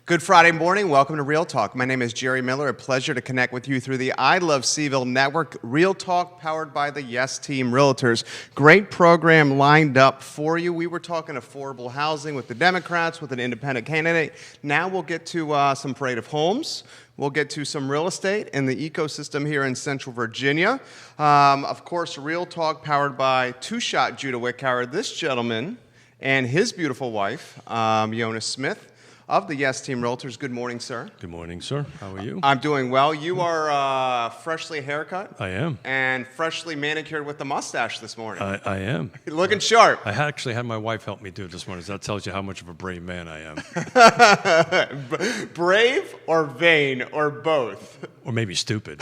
Good Friday morning. Welcome to Real Talk. My name is Jerry Miller. A pleasure to connect with you through the I Love CVille Network. Real Talk powered by the Yes Team Realtors. Great program lined up for you. We were talking affordable housing with the Democrats, with an independent candidate. Now we'll get to some parade of homes. We'll get to some real estate and the ecosystem here in Central Virginia. Of course, Real Talk powered by two-shot Judah Wickhauer. This gentleman and his beautiful wife, Yonna Smith, of the Yes Team Realtors. Good morning, sir. Good morning, sir. How are you? I'm doing well. You are freshly haircut. I am. And freshly manicured with the mustache this morning. I am. You're looking sharp. I actually had my wife help me do it this morning, so that tells you how much of a brave man I am. Brave or vain or both? Or maybe stupid.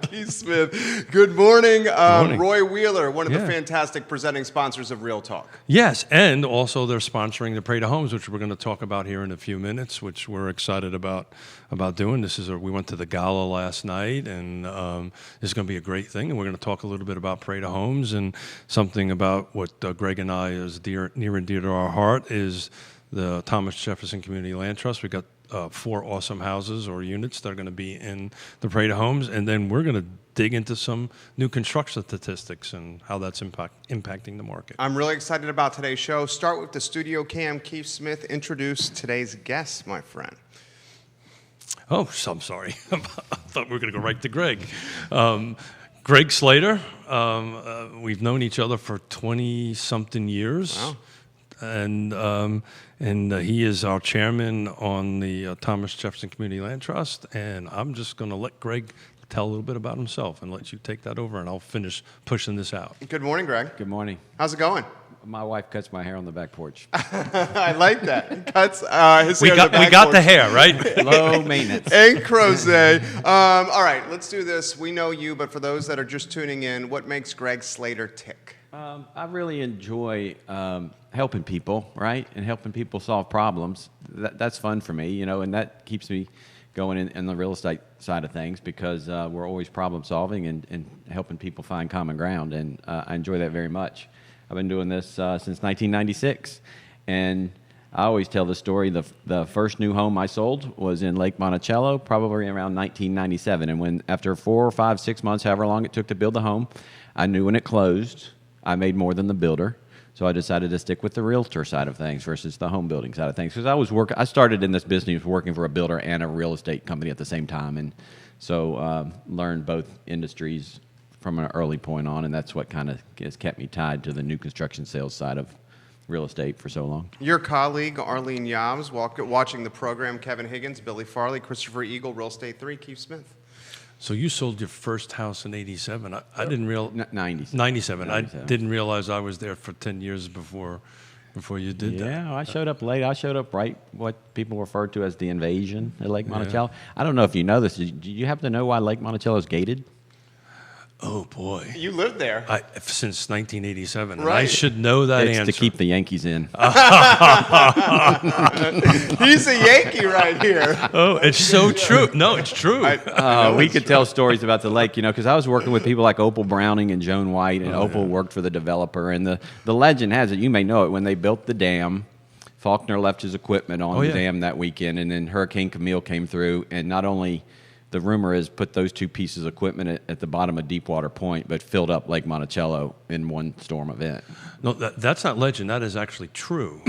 Keith Smith. Good morning. Good morning. Roy Wheeler, one of the fantastic presenting sponsors of Real Talk. Yes, and also they're sponsoring the Parade of Homes, which we're going to talk about here in a few minutes, which we're excited about doing. We went to the gala last night, and this is going to be a great thing. And we're going to talk a little bit about Parade of Homes, and something about what Greg and I is near and dear to our heart is the Thomas Jefferson Community Land Trust. We got 4 awesome houses or units that are going to be in the Parade of Homes, and then we're going to dig into some new construction statistics and how that's impacting the market. I'm really excited about today's show. Start with the studio cam. Keith Smith, introduce today's guest, my friend. Oh, I'm sorry. I thought we were going to go right to Greg. Greg Slater. We've known each other for 20-something years. Wow. And he is our chairman on the Thomas Jefferson Community Land Trust. And I'm just going to let Greg tell a little bit about himself and let you take that over, and I'll finish pushing this out. Good morning, Greg. Good morning. How's it going? My wife cuts my hair on the back porch. I like that. Cuts his We hair on the back got porch. the hair, right? Low maintenance. And crozet. All right, let's do this. We know you, but for those that are just tuning in, what makes Greg Slater tick? I really enjoy helping people, right? And helping people solve problems. That's fun for me, and that keeps me going in the real estate side of things because we're always problem solving and helping people find common ground. And I enjoy that very much. I've been doing this since 1996. And I always tell the story. The first new home I sold was in Lake Monticello, probably around 1997. And after 4 or 5, 6 months, however long it took to build the home, I knew when it closed, I made more than the builder. So I decided to stick with the realtor side of things versus the home building side of things. Because I started in this business working for a builder and a real estate company at the same time. And so learned both industries from an early point on. And that's what kind of has kept me tied to the new construction sales side of real estate for so long. Your colleague, Arlene Yams, watching the program, Kevin Higgins, Billy Farley, Christopher Eagle, Real Estate 3, Keith Smith. So you sold your first house in 87. I didn't realize... 97. 97. I didn't realize I was there for 10 years before you did that. Yeah, I showed up late. I showed up right what people refer to as the invasion at Lake Monticello. I don't know if you know this. Do you happen to know why Lake Monticello is gated? Oh, boy. You lived there. Since 1987. Right. And I should know that It's answer. to keep the Yankees in. He's a Yankee right here. Oh, it's so true. No, it's true. We could tell stories about the lake, because I was working with people like Opal Browning and Joan White, and Opal worked for the developer. And the legend has it, you may know it, when they built the dam, Faulkner left his equipment on the dam that weekend, and then Hurricane Camille came through, and not only... The rumor is put those 2 pieces of equipment at the bottom of Deepwater Point, but filled up Lake Monticello in one storm event. No, that's not legend. That is actually true.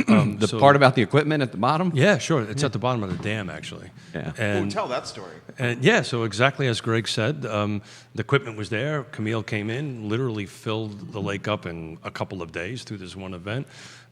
Part about the equipment at the bottom? Yeah, sure. It's at the bottom of the dam, actually. Yeah. And, Tell that story. And so exactly as Greg said, the equipment was there. Camille came in, literally filled the lake up in a couple of days through this one event.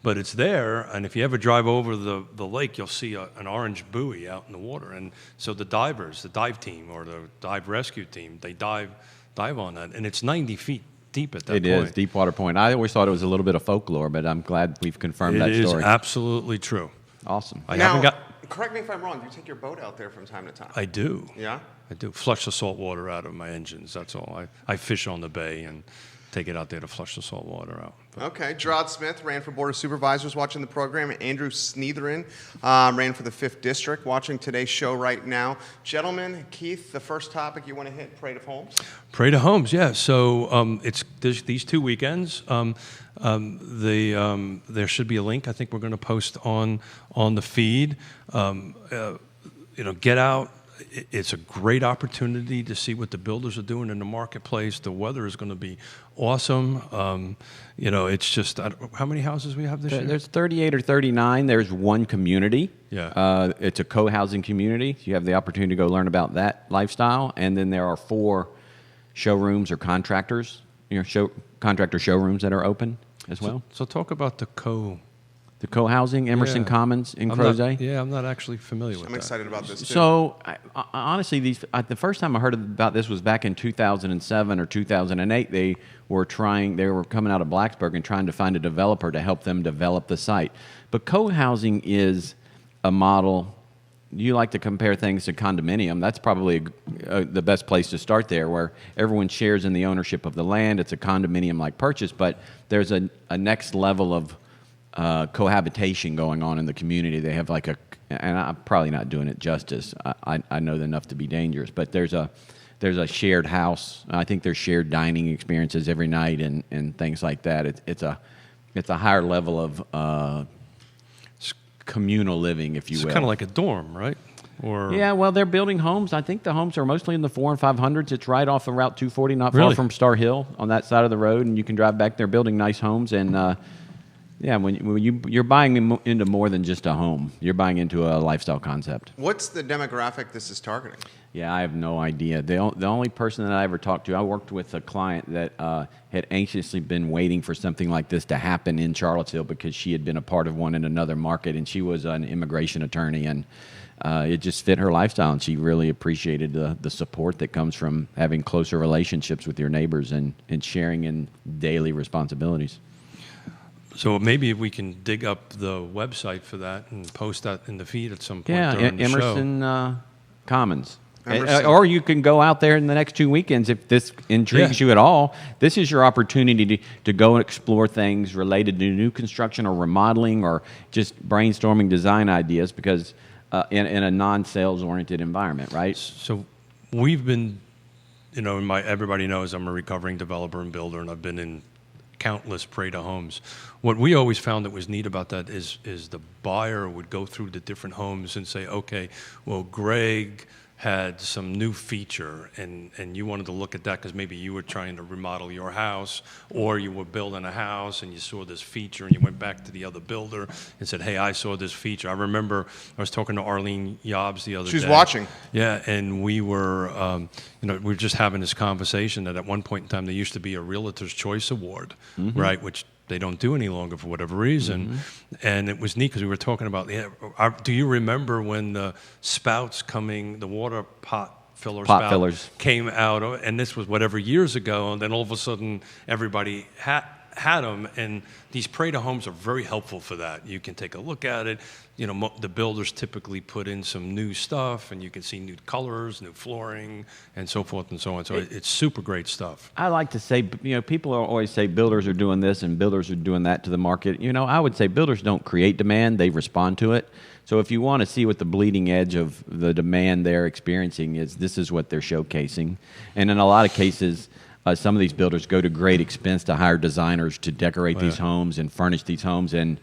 But it's there, and if you ever drive over the lake, you'll see an orange buoy out in the water. And so the divers, the dive team or the dive rescue team, they dive on that. And it's 90 feet deep at that point. It is, Deepwater Point. I always thought it was a little bit of folklore, but I'm glad we've confirmed that story. It is absolutely true. Awesome. Correct me if I'm wrong, do you take your boat out there from time to time? I do. Yeah? I do. Flush the salt water out of my engines, that's all. I fish on the bay and take it out there to flush the salt water out. But, Okay. Gerard Smith ran for Board of Supervisors watching the program. Andrew Sneatherin ran for the 5th District watching today's show right now. Gentlemen, Keith, the first topic you want to hit, Parade of Homes? Parade of Homes, yeah. So there's these 2 weekends. There should be a link I think we're going to post on the feed. Get out. It's a great opportunity to see what the builders are doing in the marketplace. The weather is going to be awesome. It's just, how many houses we have this year? There's 38 or 39. There's one community. Yeah. It's a co-housing community. You have the opportunity to go learn about that lifestyle. And then there are 4 showrooms or contractor showrooms that are open as well. So talk about the co-housing, Emerson Yeah. Commons in I'm Crozet. I'm not actually familiar with I'm that. excited about this, too. So, honestly, the first time I heard about this was back in 2007 or 2008. They were coming out of Blacksburg and trying to find a developer to help them develop the site. But co-housing is a model. You like to compare things to condominium. That's probably the best place to start there, where everyone shares in the ownership of the land. It's a condominium-like purchase, but there's a next level of cohabitation going on in the community. They have and I'm probably not doing it justice. I know enough to be dangerous, but there's a shared house. I think there's shared dining experiences every night and things like that. It's a higher level of communal living, if you will. It's kind of like a dorm, right? Or Yeah, well, they're building homes. I think the homes are mostly in the 400s and 500s. It's right off of Route 240, not far Really? from Star Hill on that side of the road, and you can drive back there building nice homes. And when you're buying into more than just a home, you're buying into a lifestyle concept. What's the demographic this is targeting? Yeah, I have no idea. The only person that I ever talked to, I worked with a client that had anxiously been waiting for something like this to happen in Charlottesville because she had been a part of one in another market, and she was an immigration attorney, and it just fit her lifestyle, and she really appreciated the support that comes from having closer relationships with your neighbors and sharing in daily responsibilities. So maybe if we can dig up the website for that and post that in the feed at some point Yeah, during the show. Emerson Commons. Emerson. Or you can go out there in the next 2 weekends if this intrigues you at all. This is your opportunity to go and explore things related to new construction or remodeling or just brainstorming design ideas because in a non-sales oriented environment, right? So we've been, everybody knows I'm a recovering developer and builder, and I've been in countless Parade of Homes. What we always found that was neat about that is the buyer would go through the different homes and say, okay, well, Greg had some new feature and you wanted to look at that because maybe you were trying to remodel your house or you were building a house and you saw this feature and you went back to the other builder and said, hey, I saw this feature. I remember I was talking to Arlene Yobbs the other day. She was watching. Yeah, and we were, we were just having this conversation that at one point in time there used to be a Realtor's Choice Award, right, which they don't do any longer for whatever reason. And it was neat because we were talking about, do you remember when the spouts the water pot fillers came out, and this was whatever years ago, and then all of a sudden everybody had them, and these Parade of Homes are very helpful for that. You can take a look at it. The builders typically put in some new stuff, and you can see new colors, new flooring, and so forth and so on. So it's super great stuff. I like to say, people always say builders are doing this and builders are doing that to the market. I would say builders don't create demand, they respond to it. So if you want to see what the bleeding edge of the demand they're experiencing is, this is what they're showcasing. And in a lot of cases, some of these builders go to great expense to hire designers to decorate these homes and furnish these homes, and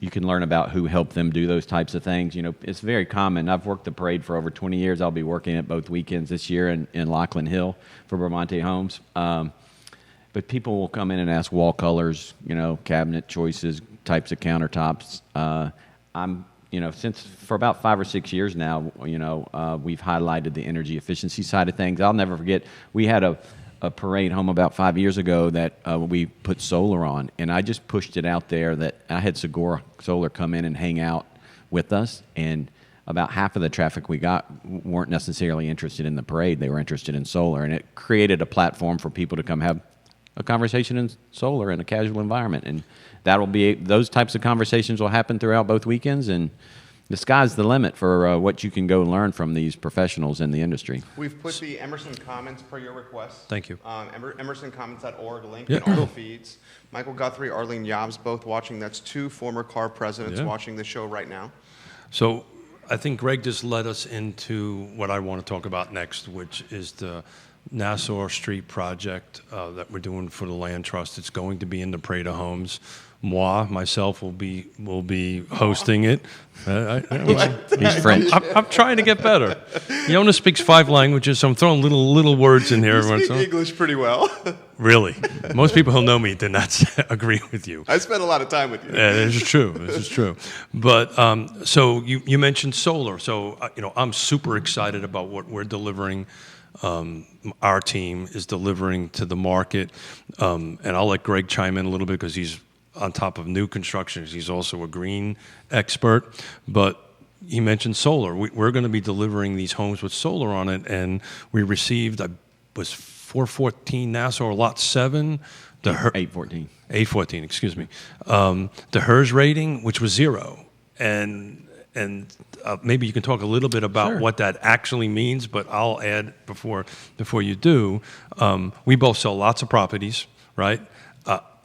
you can learn about who helped them do those types of things. It's very common. I've worked the parade for over 20 years. I'll be working it both weekends this year in Lockland Hill for Bramante Homes. But people will come in and ask wall colors, cabinet choices, types of countertops. Since for about 5 or 6 years now, we've highlighted the energy efficiency side of things. I'll never forget, we had a parade home about 5 years ago that we put solar on, and I just pushed it out there that I had Segura Solar come in and hang out with us, and about half of the traffic we got weren't necessarily interested in the parade. They were interested in solar, and it created a platform for people to come have a conversation in solar in a casual environment, and those types of conversations will happen throughout both weekends, and the sky's the limit for what you can go learn from these professionals in the industry. We've put the Emerson Comments per your request. Thank you. EmersonComments.org link Yeah. in all the feeds. Michael Guthrie, Arlene Yobs, both watching. That's two former car presidents Yeah. watching the show right now. So I think Greg just led us into what I want to talk about next, which is the Nassau Street project that we're doing for the Land Trust. It's going to be in the Prada Homes. Myself, will be hosting it. He's French. I'm trying to get better. Yonna speaks 5 languages, so I'm throwing little words in here. You speak English pretty well. Really? Most people who know me did not agree with you. I spent a lot of time with you. Yeah, this is true. But so you mentioned solar. So I'm super excited about what we're delivering. Our team is delivering to the market, and I'll let Greg chime in a little bit because he's on top of new constructions. He's also a green expert. But he mentioned solar. We're going to be delivering these homes with solar on it, and we received, 414 Nassau, Lot 7. 814. 814, excuse me. The HERS rating, which was 0. And maybe you can talk a little bit about Sure. what that actually means, but I'll add before you do. We both sell lots of properties, right?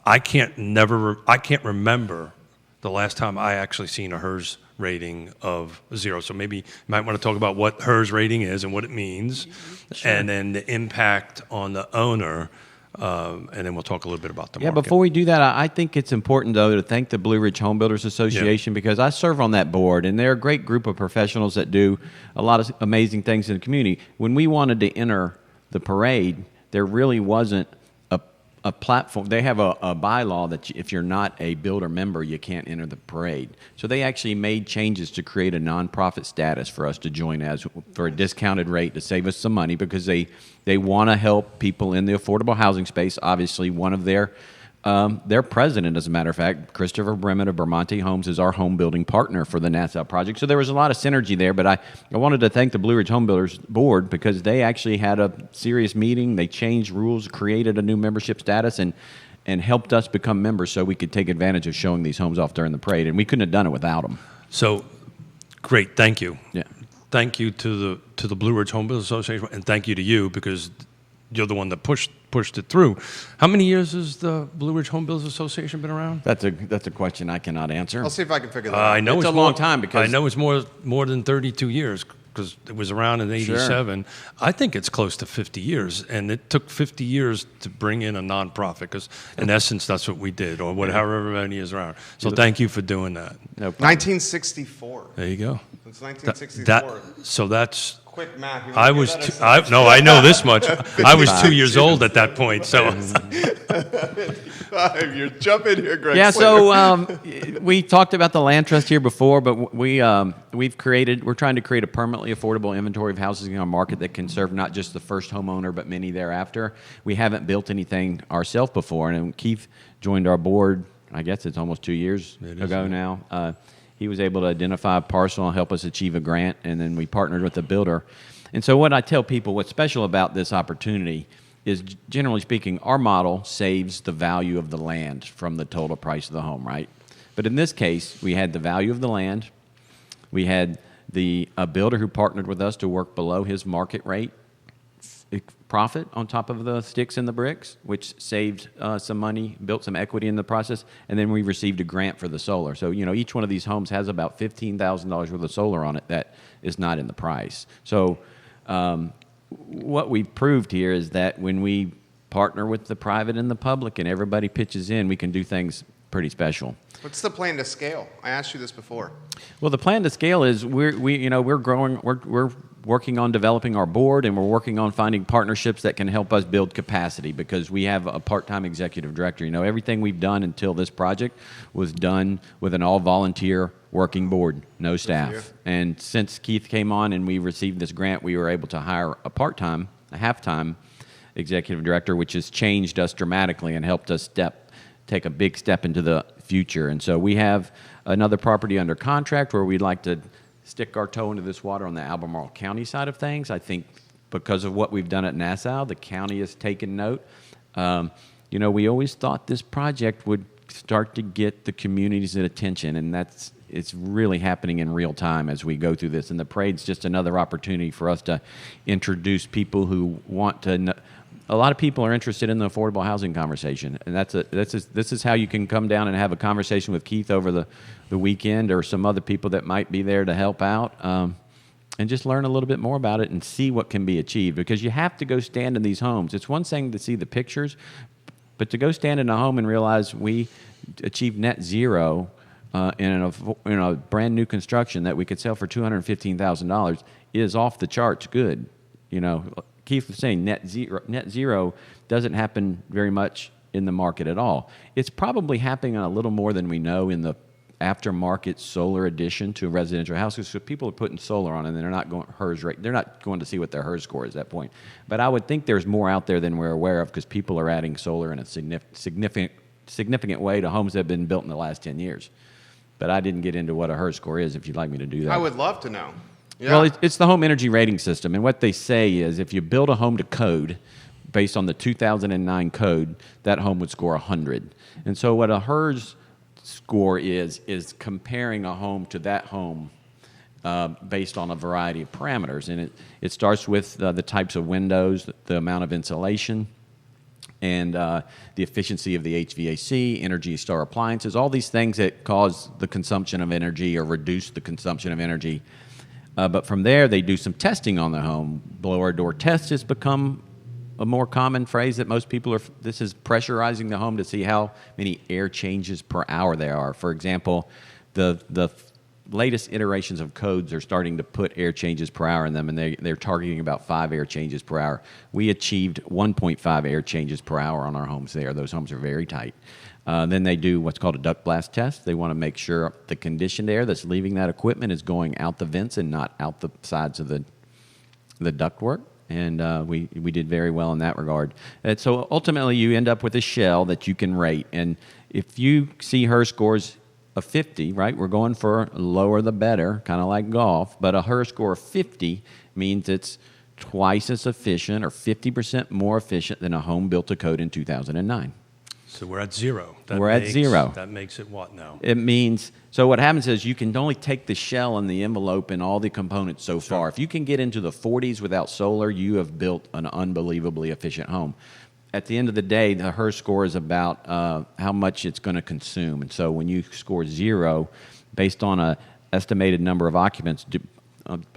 I can't remember the last time I actually seen a HERS rating of 0. So maybe you might want to talk about what HERS rating is and what it means, Sure. and then the impact on the owner, and then we'll talk a little bit about the Yeah, market. before we do that, I think it's important, though, to thank the Blue Ridge Home Builders Association because I serve on that board, and they're a great group of professionals that do a lot of amazing things in the community. When we wanted to enter the parade, there really wasn't a platform. They have a bylaw that if you're not a builder member, you can't enter the parade. So they actually made changes to create a nonprofit status for us to join as for a discounted rate to save us some money because they want to help people in the affordable housing space. Obviously, one of their president, as a matter of fact, Christopher Bremen of Bramante Homes, is our home building partner for the Nassau project. So there was a lot of synergy there, but I wanted to thank the Blue Ridge Home Builders Board because they actually had a serious meeting. They changed rules, created a new membership status, and helped us become members so we could take advantage of showing these homes off during the parade, and we couldn't have done it without them. So, great, thank you. Yeah. Thank you to the Blue Ridge Home Builders Association, and thank you to you because you're the one that pushed it through. How many years has the Blue Ridge Home Builders Association been around? That's a question I cannot answer. I'll see if I can figure that out. I know It's a more- long time because- I know it's more than 32 years because it was around in '87. I think it's close to 50 years, and it took 50 years to bring in a nonprofit because, in essence, that's what we did, or however many years around. So thank you for doing that. No problem. 1964. There you go. It's 1964. So that's. Quick math. You I wanna was. do that or I know this much. I was 2 years old at that point. So. You're jumping here, Greg. Yeah, Slater. so we talked about the land trust here before, but we're trying to create a permanently affordable inventory of houses in our market that can serve not just the first homeowner, but many thereafter. We haven't built anything ourselves before, and Keith joined our board, I guess it's almost 2 years ago now. He was able to identify a parcel and help us achieve a grant, and then we partnered with the builder. And so what I tell people, what's special about this opportunity is, generally speaking, our model saves the value of the land from the total price of the home, right? But in this case, we had the value of the land. We had a builder who partnered with us to work below his market rate profit on top of the sticks and the bricks, which saved some money, built some equity in the process, and then we received a grant for the solar. So, each one of these homes has about $15,000 worth of solar on it that is not in the price. So what we proved here is that when we partner with the private and the public and everybody pitches in, we can do things pretty special. What's the plan to scale? I asked you this before. Well, the plan to scale is we're growing. We're working on developing our board, and we're working on finding partnerships that can help us build capacity because we have a part-time executive director. Everything we've done until this project was done with an all-volunteer working board, no staff. And since Keith came on and we received this grant, we were able to hire a half-time executive director, which has changed us dramatically and helped us take a big step into the future. And so we have another property under contract where we'd like to stick our toe into this water on the Albemarle County side of things. I think because of what we've done at Nassau, the county has taken note. We always thought this project would start to get the community's attention, and it's really happening in real time as we go through this. And the parade's just another opportunity for us to introduce people who want to know. A lot of people are interested in the affordable housing conversation, and this is how you can come down and have a conversation with Keith over the weekend, or some other people that might be there to help out, and just learn a little bit more about it and see what can be achieved. Because you have to go stand in these homes. It's one thing to see the pictures, but to go stand in a home and realize we achieved net zero in a brand new construction that we could sell for $215,000 is off the charts good. You know, Keith was saying net zero doesn't happen very much in the market at all. It's probably happening a little more than we know in the aftermarket solar addition to residential houses. So people are putting solar on, and they're not going they're not going to see what their HERS score is at that point. But I would think there's more out there than we're aware of, because people are adding solar in a significant way to homes that have been built in the last 10 years. But I didn't get into what a HERS score is, if you'd like me to do that. I would love to know. Yeah. Well, it's the home energy rating system. And what they say is if you build a home to code based on the 2009 code, that home would score 100. And so what a HERS score is comparing a home to that home based on a variety of parameters. And it starts with the types of windows, the amount of insulation, and the efficiency of the HVAC, Energy Star appliances, all these things that cause the consumption of energy or reduce the consumption of energy. But from there, they do some testing on the home. Blower door test has become a more common phrase that most people are. This is pressurizing the home to see how many air changes per hour there are. For example, the latest iterations of codes are starting to put air changes per hour in them, and they're targeting about 5 air changes per hour. We achieved 1.5 air changes per hour on our homes there. Those homes are very tight. Then they do what's called a duct blast test. They want to make sure the conditioned air that's leaving that equipment is going out the vents and not out the sides of the ductwork. And we did very well in that regard. And so ultimately, you end up with a shell that you can rate. And if you see HERS scores of 50, right, we're going for lower the better, kind of like golf. But a HERS score of 50 means it's twice as efficient or 50% more efficient than a home built to code in 2009. So we're at zero. At zero. That makes it what now? It means, so what happens is you can only take the shell and the envelope and all the components so far. If you can get into the 40s without solar, you have built an unbelievably efficient home. At the end of the day, the HERS score is about how much it's going to consume. And so when you score zero, based on an estimated number of occupants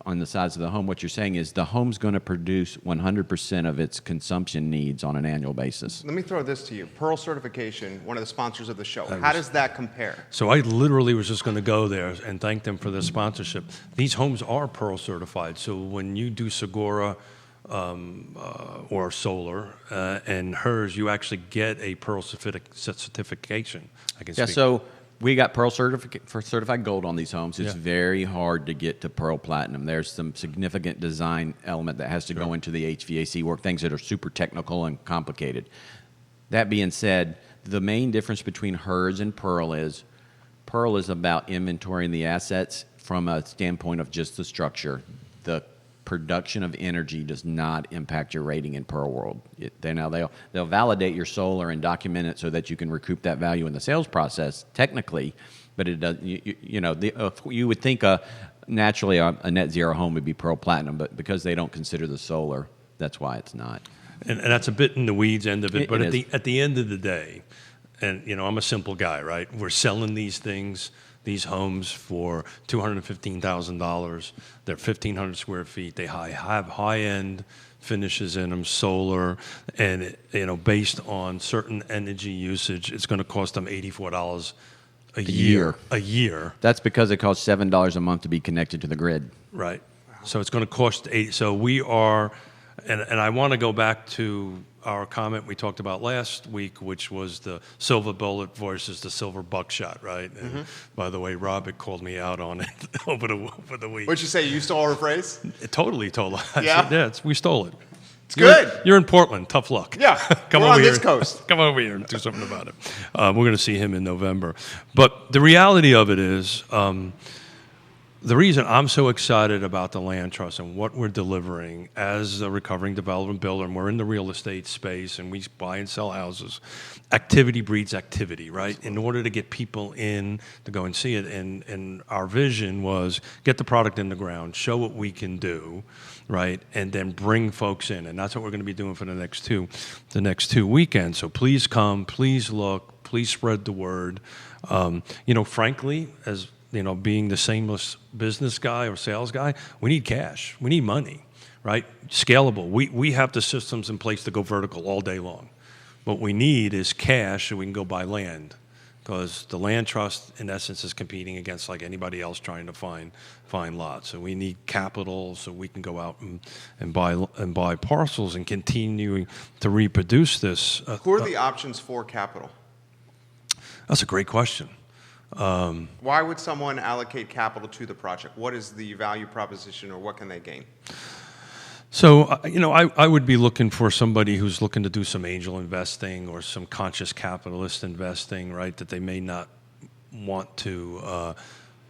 on the size of the home, what you're saying is the home's going to produce 100% of its consumption needs on an annual basis. Let me throw this to you. Pearl Certification, one of the sponsors of the show. How does that compare? So I literally was just going to go there and thank them for their sponsorship. These homes are Pearl certified. So when you do Segura or solar and HERS, you actually get a Pearl certification. I can speak. So we got Pearl certified gold on these homes. It's very hard to get to Pearl Platinum. There's some significant design element that has to go into the HVAC work, things that are super technical and complicated. That being said, the main difference between HERS and Pearl is about inventorying the assets from a standpoint of just the structure. The production of energy does not impact your rating in Pearl world. They'll validate your solar and document it so that you can recoup that value in the sales process technically, but it does. You would think naturally a net zero home would be Pearl Platinum, but because they don't consider the solar, that's why it's not. And that's a bit in the weeds end of it. But at the end of the day, and I'm a simple guy, right? We're selling these homes for $215,000. They're 1,500 square feet. They have high-end finishes in them, solar, and based on certain energy usage, it's going to cost them $84 a year. A year. That's because it costs $7 a month to be connected to the grid. Right. So it's going to cost $80. So we are, and I want to go back to our comment we talked about last week, which was the silver bullet versus the silver buckshot, right? And by the way, Robert called me out on it over the week. What'd you say? You stole our phrase? Totally told us. Yeah? We stole it. It's good. You're in Portland. Tough luck. Yeah. Come we're over on here. this coast. Come over here and do something about it. We're going to see him in November. But the reality of it is, the reason I'm so excited about the land trust and what we're delivering as a recovering development builder, and we're in the real estate space and we buy and sell houses, activity breeds activity, right? In order to get people in to go and see it, and our vision was get the product in the ground, show what we can do, right, and then bring folks in, and that's what we're going to be doing for the next two weekends. So please come, please look, please spread the word. Frankly, as being the shameless business guy or sales guy, we need cash. We need money, right? Scalable. We have the systems in place to go vertical all day long. What we need is cash so we can go buy land, because the land trust, in essence, is competing against like anybody else trying to find lots. So we need capital so we can go out and buy parcels and continuing to reproduce this. Who are the options for capital? That's a great question. Why would someone allocate capital to the project? What is the value proposition, or what can they gain? So, I would be looking for somebody who's looking to do some angel investing or some conscious capitalist investing, right, that they may not want to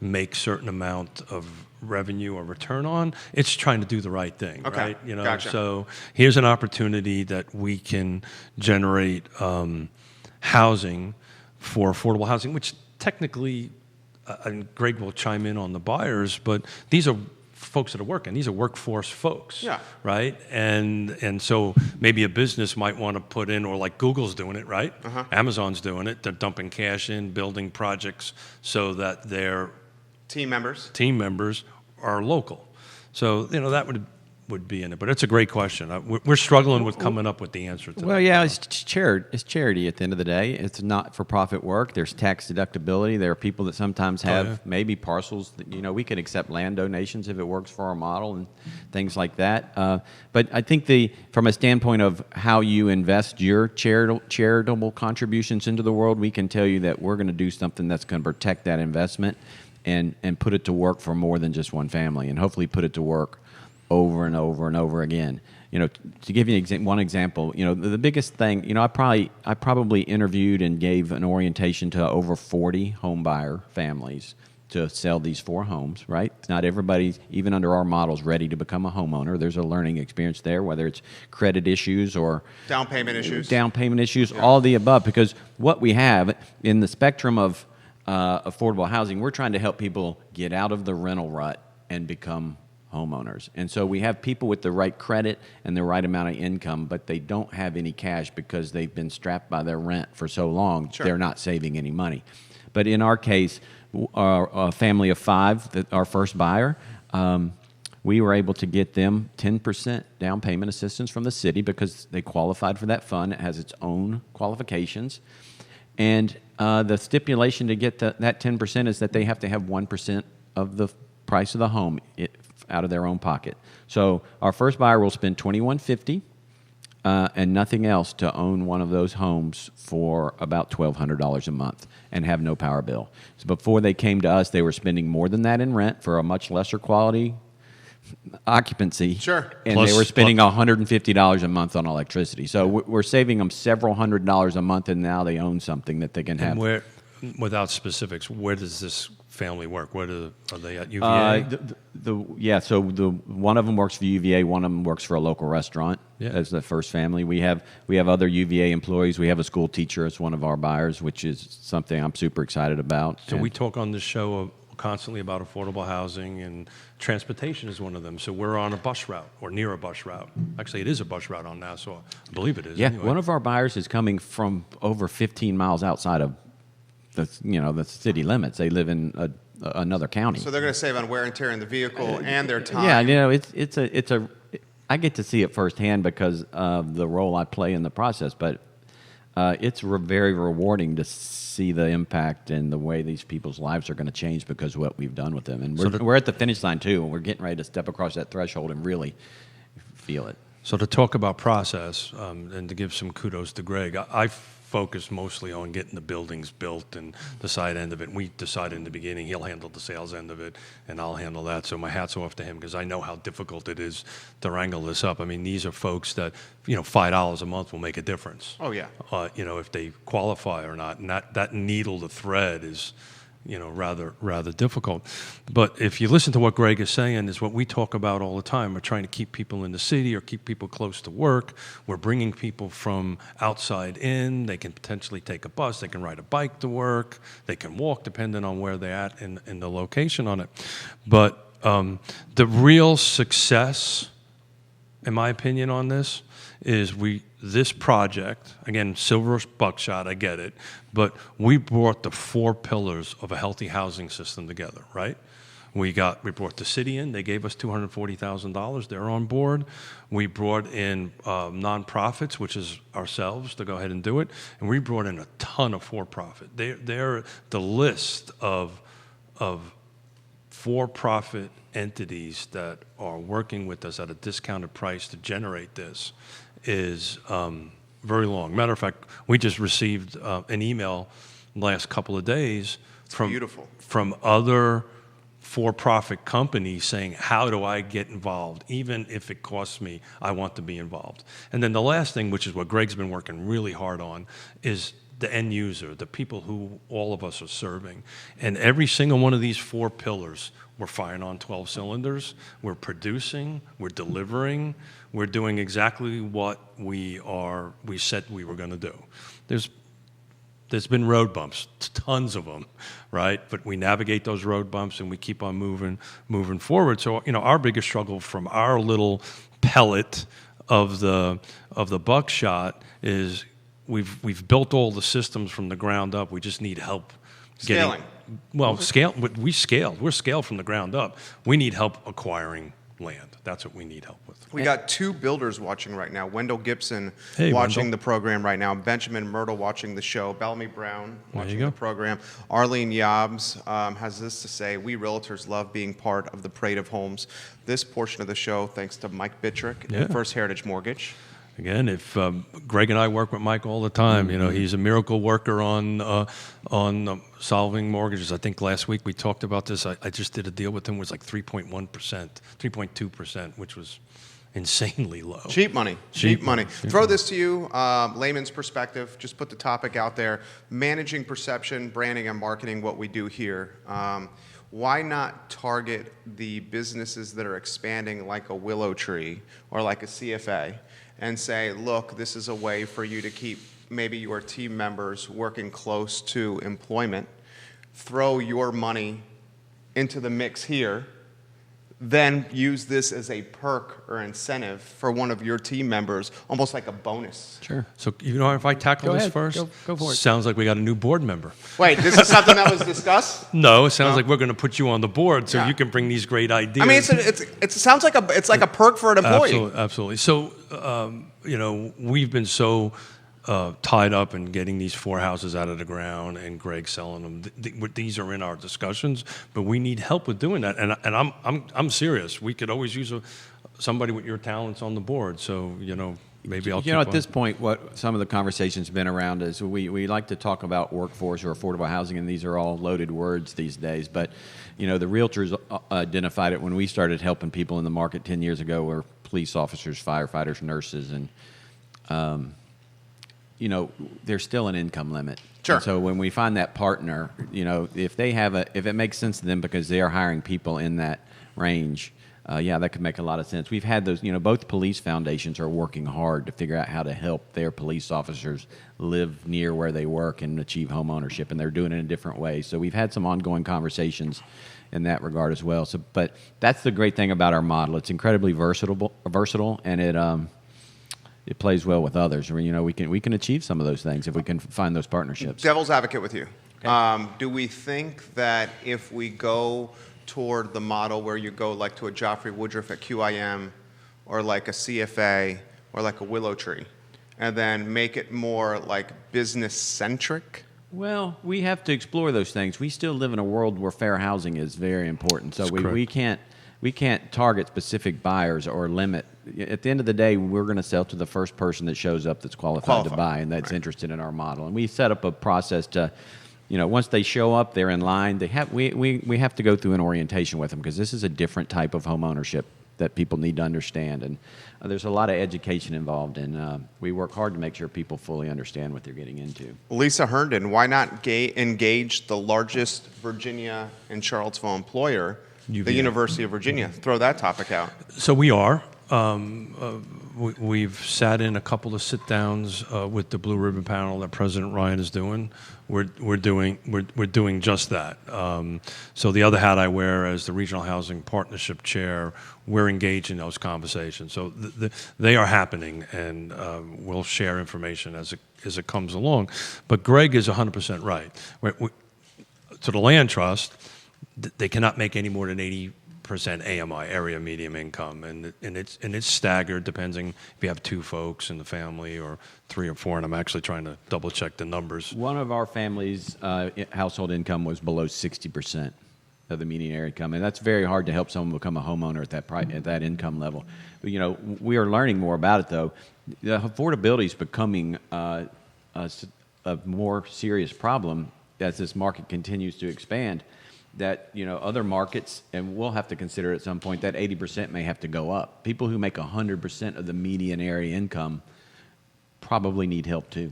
make certain amount of revenue or return on. It's trying to do the right thing, okay. right? Gotcha. So here's an opportunity that we can generate housing for affordable housing, which technically, and Greg will chime in on the buyers, but these are folks that are working. These are workforce folks, yeah, right? And so maybe a business might want to put in, or like Google's doing it, right? Uh-huh. Amazon's doing it. They're dumping cash in, building projects so that their team members are local. So that would be in it. But it's a great question. We're struggling with coming up with the answer to that. Well, yeah, it's charity at the end of the day. It's not for profit work. There's tax deductibility. There are people that sometimes have maybe parcels that, we could accept land donations if it works for our model and things like that. But I think from a standpoint of how you invest your charitable contributions into the world, we can tell you that we're going to do something that's going to protect that investment and put it to work for more than just one family, and hopefully put it to work over and over and over again. To give you one example, the biggest thing, I probably interviewed and gave an orientation to over 40 home buyer families to sell these 4 homes, right? Not everybody, even under our models, ready to become a homeowner. There's a learning experience there, whether it's credit issues or down payment issues, yeah. All of the above, because what we have in the spectrum of affordable housing, we're trying to help people get out of the rental rut and become homeowners. And so we have people with the right credit and the right amount of income, but they don't have any cash because they've been strapped by their rent for so long, sure, they're not saving any money. But in our case, our family of 5, our first buyer, we were able to get them 10% down payment assistance from the city because they qualified for that fund. It has its own qualifications. And the stipulation to get that 10% is that they have to have 1% of the price of the home out of their own pocket. So our first buyer will spend $2,150 and nothing else to own one of those homes for about $1,200 a month and have no power bill. So before they came to us, they were spending more than that in rent for a much lesser quality occupancy. Sure. And they were spending $150 a month on electricity. So we're saving them several $100s a month, and now they own something that they can have. And without specifics, where does this family work? Are they at UVA? So one of them works for UVA, one of them works for a local restaurant. Yeah. As the first family. We have other UVA employees. We have a school teacher as one of our buyers, which is something I'm super excited about. So we talk on this show constantly about affordable housing, and transportation is one of them. So we're on a bus route or near a bus route. Actually, it is a bus route on Nassau. I believe it is. Yeah, anyway. One of our buyers is coming from over 15 miles outside of the city limits. They live in another county. So they're going to save on wear and tear in the vehicle and their time. Yeah, I get to see it firsthand because of the role I play in the process, but it's very rewarding to see the impact and the way these people's lives are going to change because of what we've done with them. And we're at the finish line too, and we're getting ready to step across that threshold and really feel it. So to talk about process and to give some kudos to Greg, I focus mostly on getting the buildings built and the side end of it. And we decided in the beginning he'll handle the sales end of it and I'll handle that. So my hat's off to him because I know how difficult it is to wrangle this up. I mean, these are folks that, $5 a month will make a difference. Oh, yeah. If they qualify or not. And that needle to thread is rather difficult. But if you listen to what Greg is saying, is what we talk about all the time. We're trying to keep people in the city or keep people close to work. We're bringing people from outside in. They can potentially take a bus. They can ride a bike to work. They can walk, depending on where they're at in the location on it. But the real success, in my opinion, on this is this project, again, silver buckshot, I get it, but we brought the 4 pillars of a healthy housing system together, right? We brought the city in. They gave us $240,000. They're on board. We brought in nonprofits, which is ourselves, to go ahead and do it. And we brought in a ton of for-profit. They're the list of for-profit entities that are working with us at a discounted price to generate this is very long. Matter of fact, we just received an email last couple of days from other for-profit companies saying, how do I get involved? Even if it costs me, I want to be involved. And then the last thing, which is what Greg's been working really hard on, is the end user, the people who all of us are serving. And every single one of these 4 pillars, we're firing on 12 cylinders. We're producing, we're delivering, we're doing exactly what we said we were going to do. There's been road bumps, tons of them, right? But we navigate those road bumps and we keep on moving forward. So, our biggest struggle from our little pellet of the buckshot is we've built all the systems from the ground up. We just need help Scaling. We scaled. We're scaled from the ground up. We need help acquiring land. That's what we need help with. We got 2 builders watching right now. Wendell Gibson Hey, watching Wendell. the program right now. Benjamin Myrtle watching the show. Bellamy Brown watching go. the program. Arlene Yobs has this to say: we realtors love being part of the parade of homes. This portion of the show, thanks to Mike Bittrick Yeah. and First Heritage Mortgage. Again, if Greg and I work with Mike all the time, he's a miracle worker on solving mortgages. I think last week we talked about this. I just did a deal with him. It was like 3.1%, 3.2%, which was insanely low. Cheap money. Cheap Cheap money. money. Throw this to you, layman's perspective. Just put the topic out there. Managing perception, branding, and marketing, what we do here. Why not target the businesses that are expanding like a Willow Tree or like a CFA and say, look, this is a way for you to keep maybe your team members working close to employment. Throw your money into the mix here. Then use this as a perk or incentive for one of your team members, almost like a bonus. Sure. So, if I tackle Go this ahead. first? Go for it. Sounds like we got a new board member. Wait, this is something that was discussed? No, it sounds No? like we're going to put you on the board so Yeah. you can bring these great ideas. I mean, it sounds like it's like a perk for an employee. Absolutely. So, we've been so tied up in getting these 4 houses out of the ground and Greg selling them. These are in our discussions, but we need help with doing that. And I'm serious. We could always use somebody with your talents on the board. So, maybe I'll keep At on. this point, what some of the conversation's been around is we like to talk about workforce or affordable housing, and these are all loaded words these days. But, the realtors identified it when we started helping people in the market 10 years ago were police officers, firefighters, nurses, and, there's still an income limit. Sure. And so when we find that partner, if it makes sense to them because they are hiring people in that range, that could make a lot of sense. We've had those, both police foundations are working hard to figure out how to help their police officers live near where they work and achieve home ownership, and they're doing it in different ways. So we've had some ongoing conversations in that regard as well. So, but that's the great thing about our model. It's incredibly versatile, and it plays well with others. We can achieve some of those things if we can find those partnerships. Devil's advocate with you. Okay. Do we think that if we go toward the model where you go like to a Joffrey Woodruff at QIM or like a CFA or like a Willow Tree and then make it more like business centric? Well, we have to explore those things. We still live in a world where fair housing is very important. So we can't target specific buyers or limit. At the end of the day, we're going to sell to the first person that shows up that's qualified to buy and that's interested in our model. And we set up a process to, once they show up, they're in line. We have to go through an orientation with them because this is a different type of home ownership that people need to understand. And there's a lot of education involved, and we work hard to make sure people fully understand what they're getting into. Lisa Herndon, why not engage the largest Virginia and Charlottesville employer, UVA. the University of Virginia? Throw that topic out. So we are. We've sat in a couple of sit-downs with the Blue Ribbon Panel that President Ryan is doing. We're doing just that. So the other hat I wear as the Regional Housing Partnership Chair, we're engaged in those conversations. So they are happening, and we'll share information as it comes along. But Greg is 100% right. To the land trust, they cannot make any more than 80% AMI, area medium income, and it's staggered depending if you have two folks in the family or 3 or 4. And I'm actually trying to double check the numbers. One of our family's household income was below 60% of the median area income, and that's very hard to help someone become a homeowner at that income level. But, we are learning more about it though. The affordability is becoming a more serious problem as this market continues to expand. That other markets, and we'll have to consider at some point that 80% may have to go up. People who make 100% of the median area income probably need help too.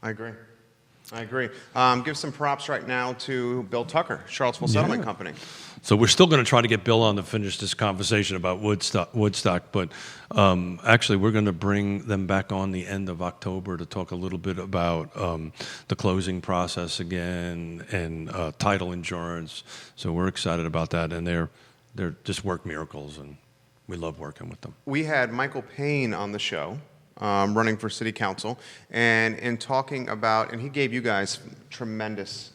I agree. Give some props right now to Bill Tucker, Charlottesville Settlement Company. So we're still going to try to get Bill on to finish this conversation about Woodstock, but actually we're going to bring them back on the end of October to talk a little bit about the closing process again and title insurance. So we're excited about that, and they're just work miracles, and we love working with them. We had Michael Payne on the show, running for city council, and in talking about, and he gave you guys tremendous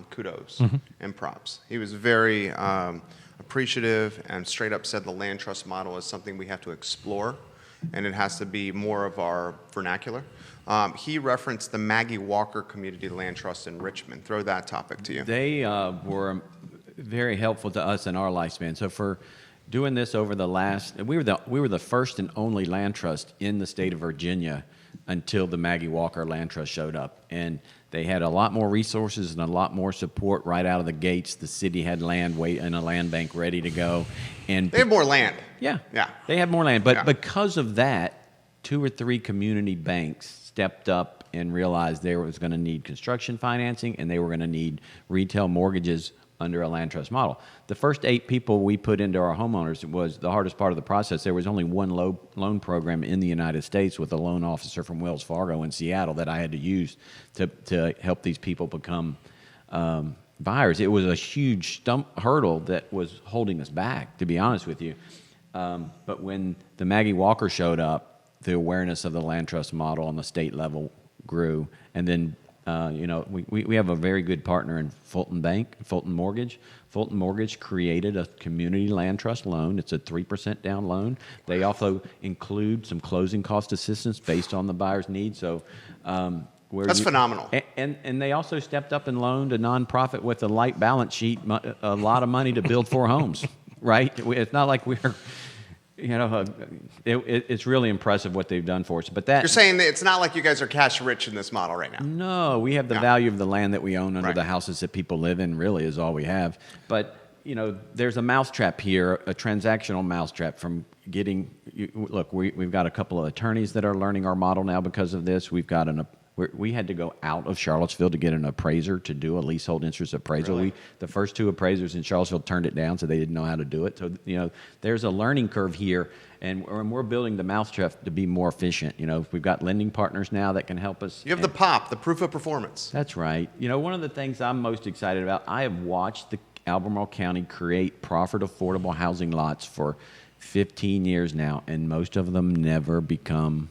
kudos and props. He was very appreciative and straight up said the land trust model is something we have to explore, and it has to be more of our vernacular. He referenced the Maggie Walker Community Land Trust in Richmond. Throw that topic to you. They were very helpful to us in our lifespan. So for doing this over the last, we were the first and only land trust in the state of Virginia until the Maggie Walker Land Trust showed up, and they had a lot more resources and a lot more support right out of the gates. The city had land in a land bank ready to go, and They have more land. Yeah, Yeah. they had more land, but Yeah. because of that, 2 or 3 community banks stepped up and realized they was going to need construction financing and they were going to need retail mortgages under a land trust model. The first 8 people we put into our homeowners was the hardest part of the process. There was only one loan program in the United States with a loan officer from Wells Fargo in Seattle that I had to use to help these people become buyers. It was a huge hurdle that was holding us back, to be honest with you. But when the Maggie Walker showed up, the awareness of the land trust model on the state level grew, and then we have a very good partner in Fulton Mortgage. Fulton Mortgage created a community land trust loan. It's a 3% down loan. They also include some closing cost assistance based on the buyer's needs. So That's phenomenal. And they also stepped up and loaned a nonprofit with a light balance sheet a lot of money to build 4 homes. Right? It's not like we're. It's really impressive what they've done for us. But You're saying that it's not like you guys are cash rich in this model right now. No, we have the value of the land that we own under the houses that people live in, really is all we have. But, there's a mousetrap here, a transactional mousetrap from getting, look, we've got a couple of attorneys that are learning our model now because of this. We've got we had to go out of Charlottesville to get an appraiser to do a leasehold interest appraisal. Really? The first 2 appraisers in Charlottesville turned it down, so they didn't know how to do it. So, there's a learning curve here, and we're building the mousetrap to be more efficient. We've got lending partners now that can help us. You have the POP, the proof of performance. That's right. One of the things I'm most excited about, I have watched the Albemarle County create profit affordable housing lots for 15 years now, and most of them never become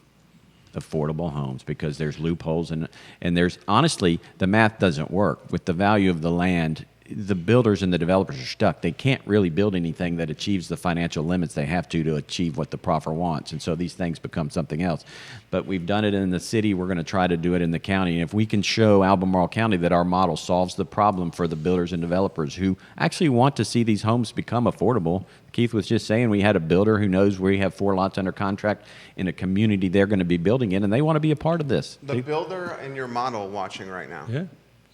affordable homes because there's loopholes and there's honestly the math doesn't work with the value of the land. The builders and the developers are stuck. They can't really build anything that achieves the financial limits they have to achieve what the proffer wants, and so these things become something else. But we've done it in the city. We're going to try to do it in the county, and if we can show Albemarle County that our model solves the problem for the builders and developers who actually want to see these homes become affordable. Keith was just saying we had a builder who knows we have 4 lots under contract in a community they're going to be building in, and they want to be a part of this. The builder in your model watching right now. Yeah.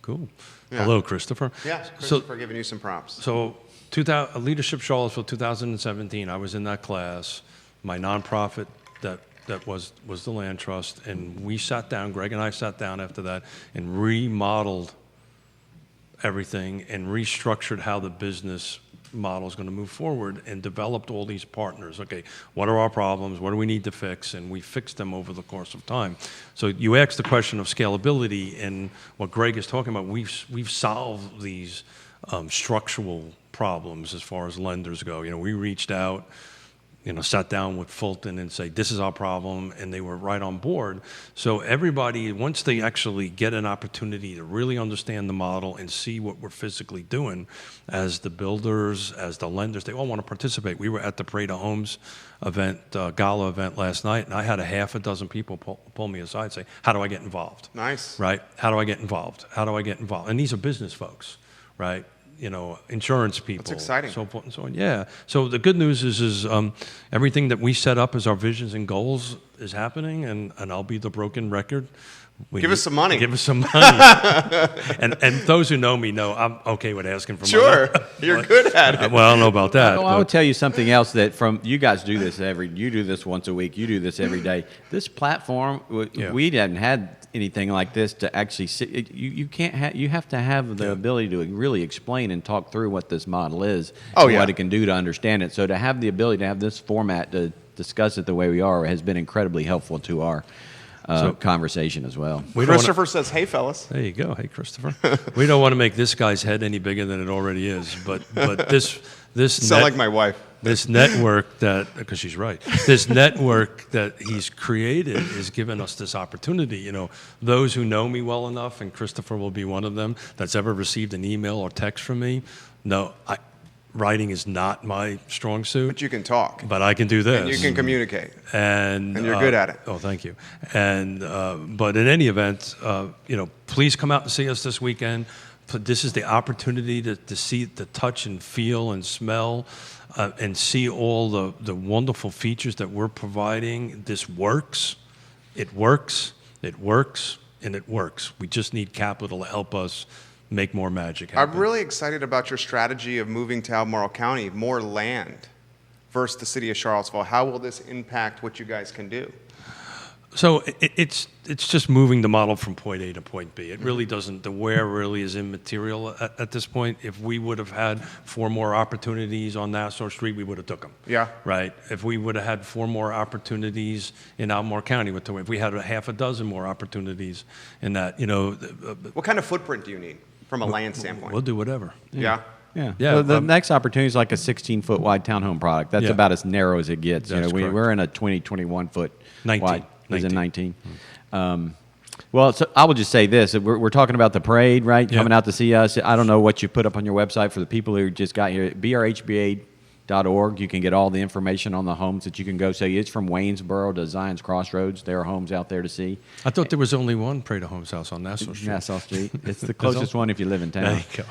Cool. Yeah. Hello, Christopher. Yeah, So, Christopher giving you some props. so Leadership Charlottesville 2017, I was in that class. My nonprofit that was the Land Trust, and we sat down, Greg and I sat down after that and remodeled everything and restructured how the business model is going to move forward and developed all these partners. Okay, what are our problems? What do we need to fix? And we fixed them over the course of time. So you asked the question of scalability, and what Greg is talking about, we've solved these structural problems as far as lenders go. We reached out, sat down with Fulton and say, this is our problem, and they were right on board. So everybody, once they actually get an opportunity to really understand the model and see what we're physically doing, as the builders, as the lenders, they all want to participate. We were at the Parade of Homes event, gala event last night, and I had a half a dozen people pull me aside and say, how do I get involved? Nice. Right? How do I get involved? How do I get involved? And these are business folks, right? Insurance people. That's exciting. So forth and so on. Yeah. So the good news is everything that we set up as our visions and goals is happening, and I'll be the broken record. Give us some money. Give us some money. and those who know me know I'm okay with asking for money. Sure. You're good at it. Well, I don't know about that. Well, I would tell you something else that you guys do this you do this once a week, you do this every day. This platform, we hadn't had anything like this to actually sit. You have to have the ability to really explain and talk through what this model is, and what it can do to understand it. So to have the ability to have this format to discuss it the way we are has been incredibly helpful to our conversation as well. Christopher says, hey, fellas. There you go. Hey, Christopher. We don't want to make this guy's head any bigger than it already is, but this sound like my wife. This network because she's right, this network that he's created is giving us this opportunity. Those who know me well enough, and Christopher will be one of them, that's ever received an email or text from me. No, writing is not my strong suit. But you can talk. But I can do this. And you can communicate. And you're good at it. Oh, thank you. And but in any event, please come out and see us this weekend. This is the opportunity to see, to touch and feel and smell and see all the wonderful features that we're providing. This works. It works. It works. And it works. We just need capital to help us make more magic happen. I'm really excited about your strategy of moving to Albemarle County, more land versus the city of Charlottesville. How will this impact what you guys can do? So it's just moving the model from point A to point B. It really doesn't, the where really is immaterial at this point. If we would have had 4 more opportunities on Nassau Street, we would have took them. Yeah. Right? If we would have had 4 more opportunities in Albemarle County, if we had a half a dozen more opportunities in that, What kind of footprint do you need from a land standpoint? We'll do whatever. Yeah. Yeah. Yeah, The next opportunity is like a 16-foot wide townhome product. That's about as narrow as it gets. That's correct. We're in a 21 foot 19. wide. Is it 19? Well, so I will just say this. We're talking about the parade, right? Yep. Coming out to see us. I don't know what you put up on your website for the people who just got here. brhba.org. You can get all the information on the homes that you can go see. It's from Waynesboro to Zion's Crossroads. There are homes out there to see. I thought there was only one Parade of Homes house on Nassau Street. Nassau Street. It's the closest one if you live in town. There you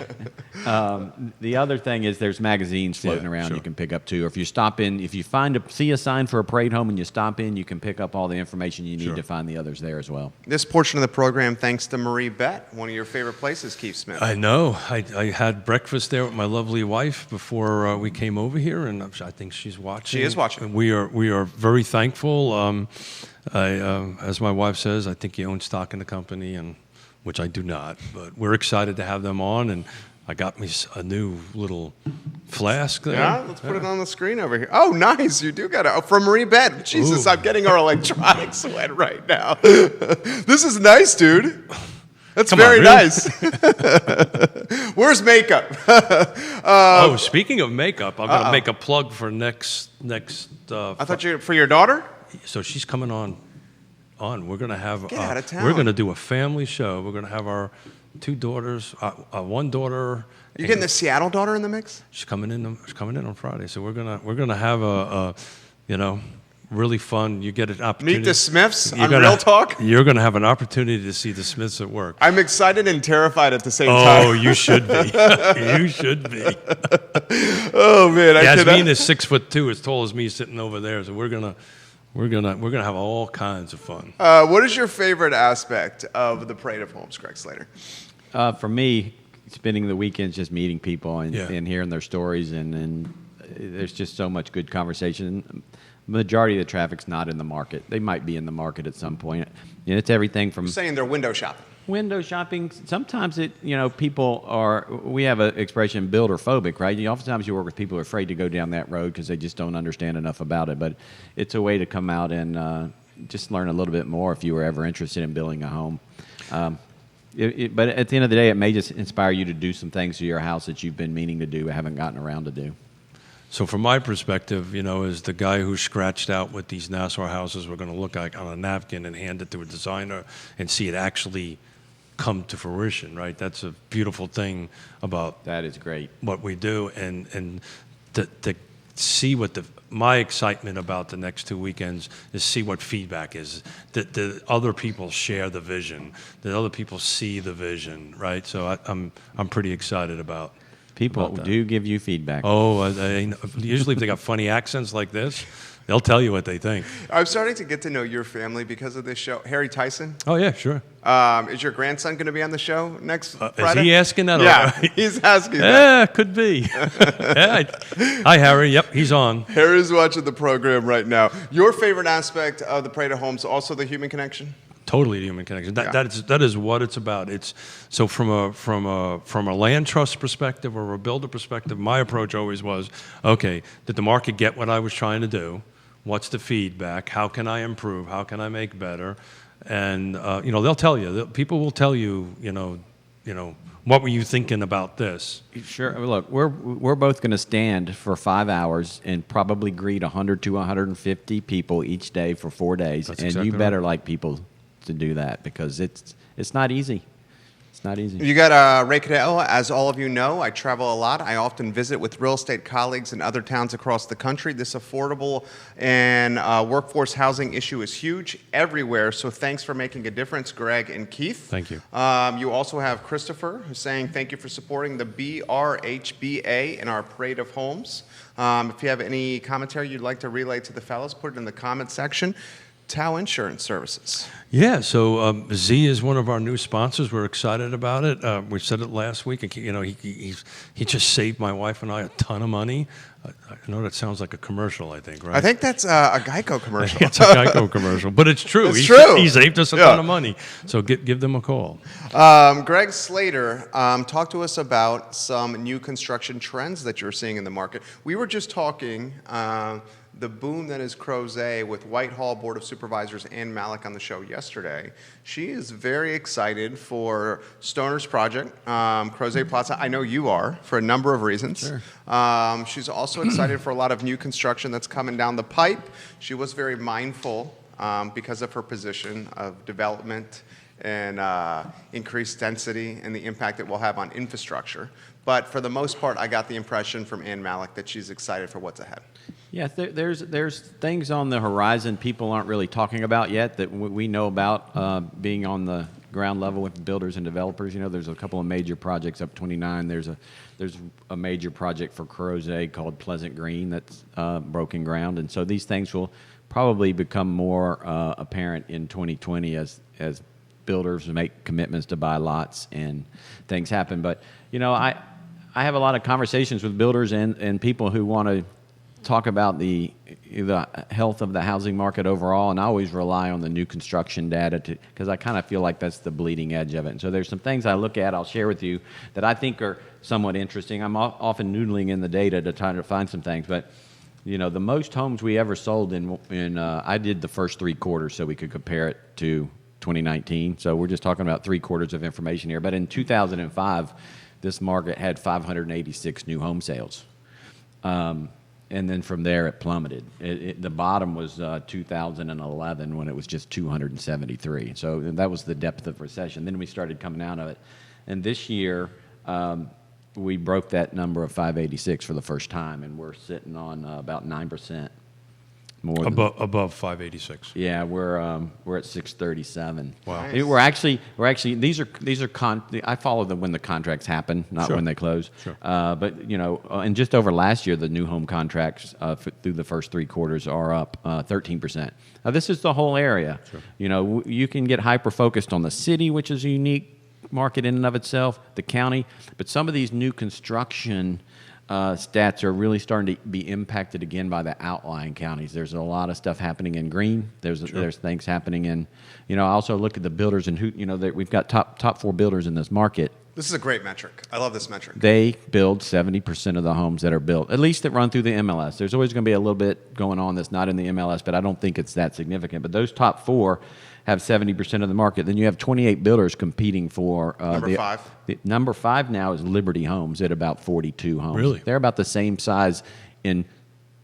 go. The other thing is there's magazines floating around sure. you can pick up too. Or if you stop in, if you see a sign for a parade home and you stop in, you can pick up all the information you need Sure. to find the others there as well. This portion of the program, thanks to Marie Bett, one of your favorite places, Keith Smith. I know. I had breakfast there with my lovely wife before we came over here, and I think she's watching. She is watching. We are very thankful. As my wife says, I think you own stock in the company, and which I do not. But we're excited to have them on, and I got me a new little flask there. Yeah, let's put it on the screen over here. Oh, nice. You do got it. From Marie Bett. Jesus, I'm getting our electronics wet right now. This is nice, dude. That's very nice. Where's makeup? Speaking of makeup, I'm going to make a plug for next. I thought for your daughter? So she's coming on. We're going to have. Get out of town. We're going to do a family show. We're going to have our 2 daughters, one daughter. You getting the Seattle daughter in the mix? She's coming in. She's coming in on Friday. So we're gonna have a really fun. You get an opportunity. Meet the Smiths on Real Talk? You're going to have an opportunity to see the Smiths at work. I'm excited and terrified at the same time. Oh, you should be. You should be. Oh, man. Yasmin is 6'2", as tall as me, sitting over there. So we're gonna have all kinds of fun. What is your favorite aspect of the Parade of Homes, Greg Slater? For me, spending the weekends just meeting people and, Yeah. and hearing their stories, and there's just so much good conversation. Majority of the traffic's not in the market. They might be in the market at some point. And it's everything from Saying they're window shopping. window shopping. Sometimes people are. We have an expression, builder phobic, right? Oftentimes you work with people who are afraid to go down that road because they just don't understand enough about it. But it's a way to come out and just learn a little bit more if you were ever interested in building a home. But at the end of the day, it may just inspire you to do some things to your house that you've been meaning to do but haven't gotten around to do. So from my perspective, as the guy who scratched out what these Nassau houses were going to look like on a napkin and hand it to a designer and see it actually come to fruition, right? That's a beautiful thing about That is great. what we do, and to see what my excitement about the next 2 weekends is see what feedback is, that other people share the vision, that other people see the vision, right? So I'm pretty excited about. People about that. do give you feedback. Oh, usually if they got funny accents like this, they'll tell you what they think. I'm starting to get to know your family because of this show. Harry Tyson, Oh yeah, sure. is your grandson going to be on the show next Friday? Is he asking that? Yeah, Or- he's asking that. Yeah, could be. Yeah, hi, Harry. Yep, he's on. Harry's watching the program right now. Your favorite aspect of the Parade of Homes, also the human connection? Totally human connection. Yeah. That is what it's about. It's so from a land trust perspective or a builder perspective, my approach always was, okay, did the market get what I was trying to do? What's the feedback? How can I improve? How can I make better? And they'll tell you. People will tell you. What were you thinking about this? Sure. Look, we're both going to stand for 5 hours and probably greet 100 to 150 people each day for 4 days, That's and exactly you better right. like people to do that because it's not easy. It's not easy. You got Ray Cadell. As all of you know, I travel a lot. I often visit with real estate colleagues in other towns across the country. This affordable and workforce housing issue is huge everywhere. So thanks for making a difference, Greg and Keith. Thank you. You also have Christopher who's saying thank you for supporting the BRHBA in our Parade of Homes. If you have any commentary you'd like to relay to the fellows, put it in the comment section. Tao Insurance Services. Yeah, so Z is one of our new sponsors. We're excited about it. We said it last week. And, he just saved my wife and I a ton of money. I know that sounds like a commercial, I think, right? I think that's a Geico commercial. It's a Geico commercial, but it's true. It's true. He saved us a Yeah. ton of money. So give them a call. Greg Slater, talk to us about some new construction trends that you're seeing in the market. We were just talking the boom that is Crozet with Whitehall Board of Supervisors Ann Malik on the show yesterday. She is very excited for Stoner's project, Crozet Plaza. I know you are for a number of reasons. Sure. She's also excited for a lot of new construction that's coming down the pipe. She was very mindful because of her position of development and increased density and the impact it will have on infrastructure. But for the most part, I got the impression from Ann Malik that she's excited for what's ahead. Yeah, there's things on the horizon people aren't really talking about yet that we know about being on the ground level with builders and developers. There's a couple of major projects up 29. There's a major project for Crozet called Pleasant Green that's broken ground, and so these things will probably become more apparent in 2020 as builders make commitments to buy lots and things happen. But I have a lot of conversations with builders and people who want to talk about the health of the housing market overall, and I always rely on the new construction data because I kind of feel like that's the bleeding edge of it. And so there's some things I look at, I'll share with you, that I think are somewhat interesting. I'm often noodling in the data to try to find some things, but the most homes we ever sold in I did the first 3 quarters so we could compare it to 2019. So we're just talking about 3 quarters of information here. But in 2005, this market had 586 new home sales. And then from there, it plummeted. The bottom was 2011 when it was just 273. So that was the depth of recession. Then we started coming out of it. And this year, we broke that number of 586 for the first time, and we're sitting on about 9% more than Above 586. Yeah, we're at 637. Wow. Nice. We're actually these are I follow them when the contracts happen, not Sure. when they close. Sure. But and just over last year, the new home contracts through the first 3 quarters are up 13%. Now this is the whole area. Sure. You can get hyper focused on the city, which is a unique market in and of itself, the county, but some of these new construction stats are really starting to be impacted again by the outlying counties. There's a lot of stuff happening in Greene. There's things happening in, I also look at the builders and who, we've got top 4 builders in this market. This is a great metric. I love this metric. They build 70% of the homes that are built, at least that run through the MLS. There's always going to be a little bit going on that's not in the MLS, but I don't think it's that significant. But those top 4 have 70% of the market. Then you have 28 builders competing for number 5. Number 5 now is Liberty Homes at about 42 homes. Really? They're about the same size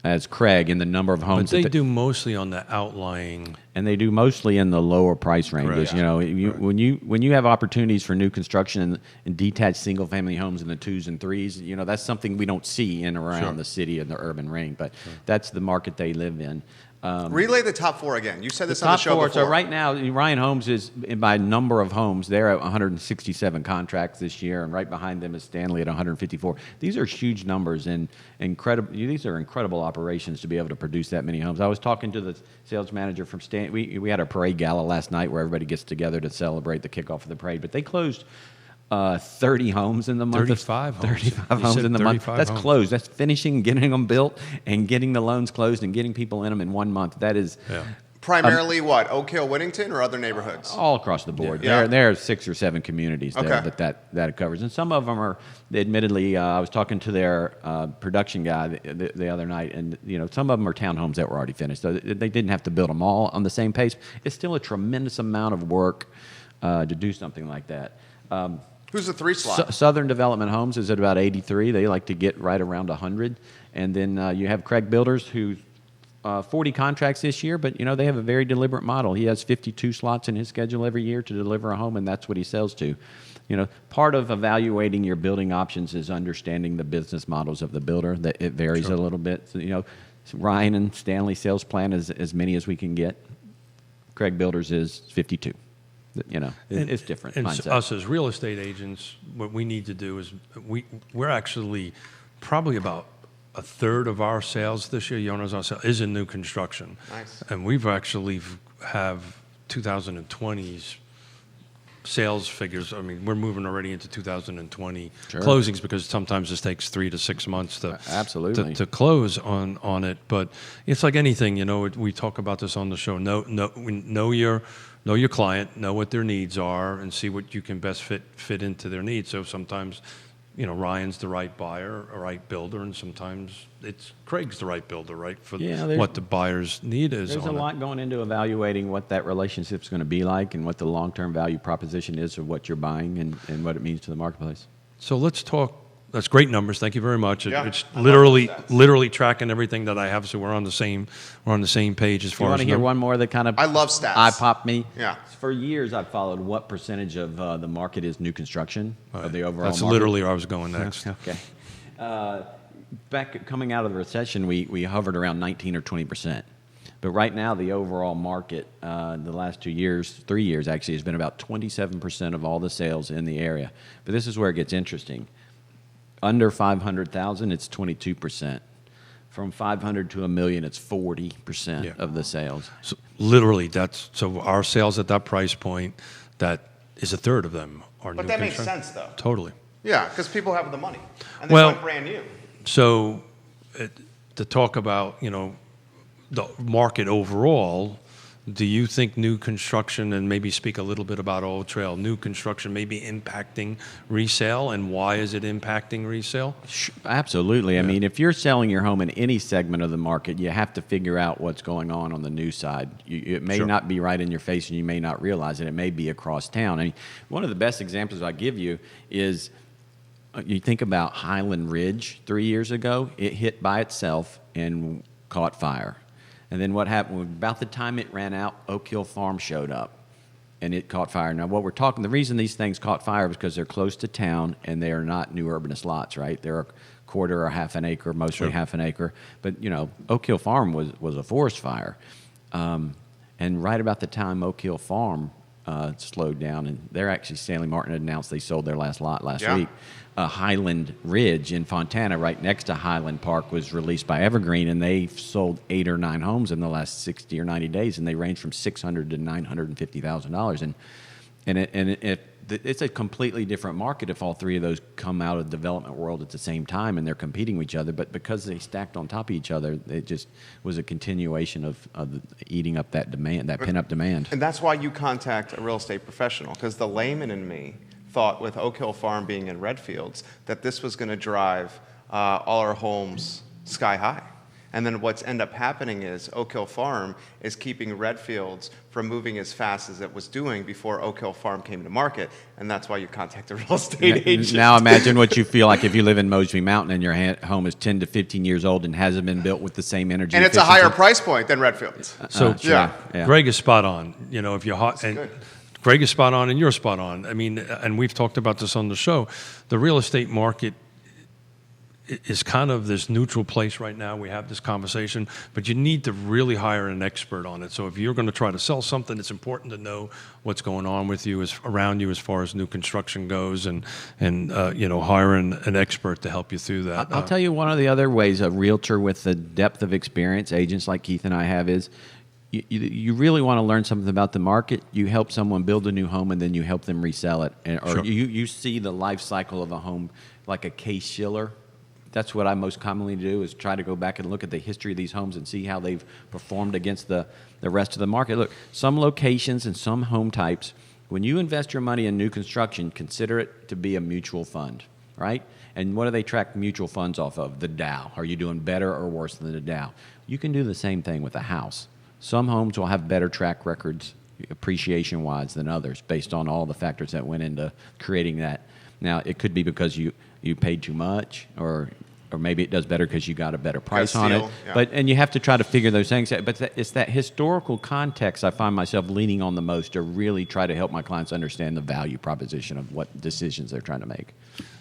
as Craig in the number of homes. But they do mostly on the outlying. And they do mostly in the lower price ranges. Correct. When you have opportunities for new construction and detached single family homes in the 2s and 3s, that's something we don't see in and around the city and the urban ring. But that's the market they live in. Relay the top 4 again. You said this on the show 4, before. So right now, Ryan Homes is, by number of homes, they're at 167 contracts this year, and right behind them is Stanley at 154. These are huge numbers and incredible. These are incredible operations to be able to produce that many homes. I was talking to the sales manager from Stanley. We had a parade gala last night where everybody gets together to celebrate the kickoff of the parade, but they closed 30 homes in the month. 35 homes. 35 homes in the month. That's homes. closed. That's finishing, getting them built, and getting the loans closed, and getting people in them in 1 month. That is primarily what? Oak Hill, Whittington, or other neighborhoods? all across the board. Yeah. There are 6 or 7 communities there that it covers, and some of them are. Admittedly, I was talking to their production guy the other night, and some of them are townhomes that were already finished. So they didn't have to build them all on the same pace. It's still a tremendous amount of work to do something like that. Who's the 3 slot? Southern Development Homes is at about 83. They like to get right around 100. And then you have Craig Builders, who 40 contracts this year, but they have a very deliberate model. He has 52 slots in his schedule every year to deliver a home, and that's what he sells to. Part of evaluating your building options is understanding the business models of the builder. That it varies a little bit. So, Ryan and Stanley sales plan is as many as we can get. Craig Builders is 52. It's different. And mindset. us as real estate agents, what we need to do is we're actually probably about a third of our sales this year, Yonna's our sales, is in new construction. Nice. And we've actually have 2020's sales figures. I mean, we're moving already into 2020 closings because sometimes this takes 3 to 6 months to close on it. But it's like anything, we talk about this on the show. Know your client, know what their needs are, and see what you can best fit into their needs. So sometimes, Ryan's the right buyer, a right builder, and sometimes it's Craig's the right builder, right, for what the buyer's need is. There's a lot going into evaluating what that relationship's going to be like and what the long-term value proposition is of what you're buying and what it means to the marketplace. So let's talk. That's great numbers. Thank you very much. It's I literally tracking everything that I have, so we're on the same page as far as. You want to hear one more that kind of I love stats. eye popped me? Yeah. For years, I've followed what percentage of the market is new construction of the overall That's market. literally where I was going next. Okay. Back coming out of the recession, we hovered around 19 or 20%. But right now, the overall market, the last 3 years actually, has been about 27% of all the sales in the area. But this is where it gets interesting. Under 500,000, it's 22%. From 500 to $1 million, it's 40% of the sales. So literally, so our sales at that price point, that is a third of them are new But that makes construction. sense, though. Totally. Yeah, because people have the money, and they want brand new. So to talk about, the market overall, do you think new construction, and maybe speak a little bit about Old Trail, new construction may be impacting resale, and why is it impacting resale? Absolutely. I mean, if you're selling your home in any segment of the market, you have to figure out what's going on the new side. It may not be right in your face, and you may not realize it. It may be across town. I mean, one of the best examples I give you is you think about Highland Ridge 3 years ago. It hit by itself and caught fire. And then what happened, about the time it ran out, Oak Hill Farm showed up, and it caught fire. Now, the reason these things caught fire is because they're close to town, and they are not new urbanist lots, right? They're a quarter or half an acre, mostly half an acre. But, Oak Hill Farm was a forest fire. And right about the time Oak Hill Farm slowed down, and Stanley Martin had announced they sold their last lot last week. Highland Ridge in Fontana, right next to Highland Park, was released by Evergreen, and they sold 8 or 9 homes in the last 60 or 90 days, and they range from $600,000 to $950,000. And it's a completely different market if all three of those come out of the development world at the same time and they're competing with each other. But because they stacked on top of each other, it just was a continuation of eating up that demand, that pent-up demand. And that's why you contact a real estate professional, because the layman in me thought with Oak Hill Farm being in Redfields that this was going to drive all our homes sky high. And then what's end up happening is Oak Hill Farm is keeping Redfields from moving as fast as it was doing before Oak Hill Farm came to market, and that's why you contact a real estate agent. Now imagine what you feel like if you live in Mosby Mountain and your home is 10 to 15 years old and hasn't been built with the same energy. And it's a higher price point than Redfields. So yeah. Greg is spot on. You know, if you're hot, and good. Greg is spot on, and you're spot on. I mean, and we've talked about this on the show. The real estate market is kind of this neutral place right now. We have this conversation, but you need to really hire an expert on it. So if you're going to try to sell something, it's important to know what's going on with you, around you as far as new construction goes, and you know, hiring an expert to help you through that. I'll tell you one of the other ways a realtor with the depth of experience, agents like Keith and I have, is you really want to learn something about the market. You help someone build a new home, and then you help them resell it. Or Sure. you see the life cycle of a home like a Case Shiller. That's what I most commonly do, is try to go back and look at the history of these homes and see how they've performed against the rest of the market. Look, some locations and some home types, when you invest your money in new construction, consider it to be a mutual fund, right? And what do they track mutual funds off of? The Dow. Are you doing better or worse than the Dow? You can do the same thing with a house. Some homes will have better track records appreciation-wise than others based on all the factors that went into creating that. Now, it could be because you paid too much, or maybe it does better because you got a better price on it. Yeah. And you have to try to figure those things out. But it's that historical context I find myself leaning on the most to really try to help my clients understand the value proposition of what decisions they're trying to make.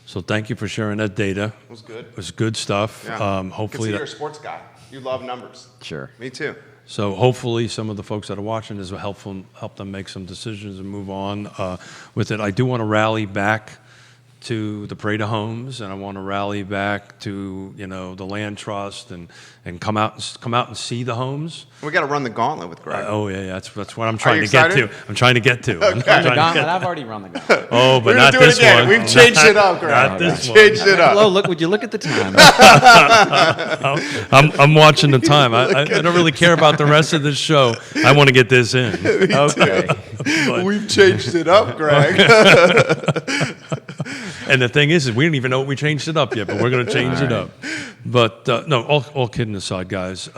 So thank you for sharing that data. It was good. It was good stuff. Yeah. Hopefully, you're a sports guy. You love numbers. Sure. Me too. So hopefully some of the folks that are watching this will help them make some decisions and move on with it. I do want to rally back to the Parade of Homes, and I want to rally back to, you know, the land trust, and come out and see the homes. We got to run the gauntlet with Greg. That's what I'm trying you to get excited? to. I'm trying to get to. Okay. I'm trying to get to. I've already run the gauntlet. Oh, but We're not gonna do this it again. one. We've changed it up, Greg. Not this one. Changed it up. Hello, look, would you look at the time? I'm watching the time. I don't really care about the rest of this show. I want to get this in. Okay. We've changed it up, Greg. And the thing is we don't even know we changed it up yet, but we're going to change it up. But no, all kidding aside, guys,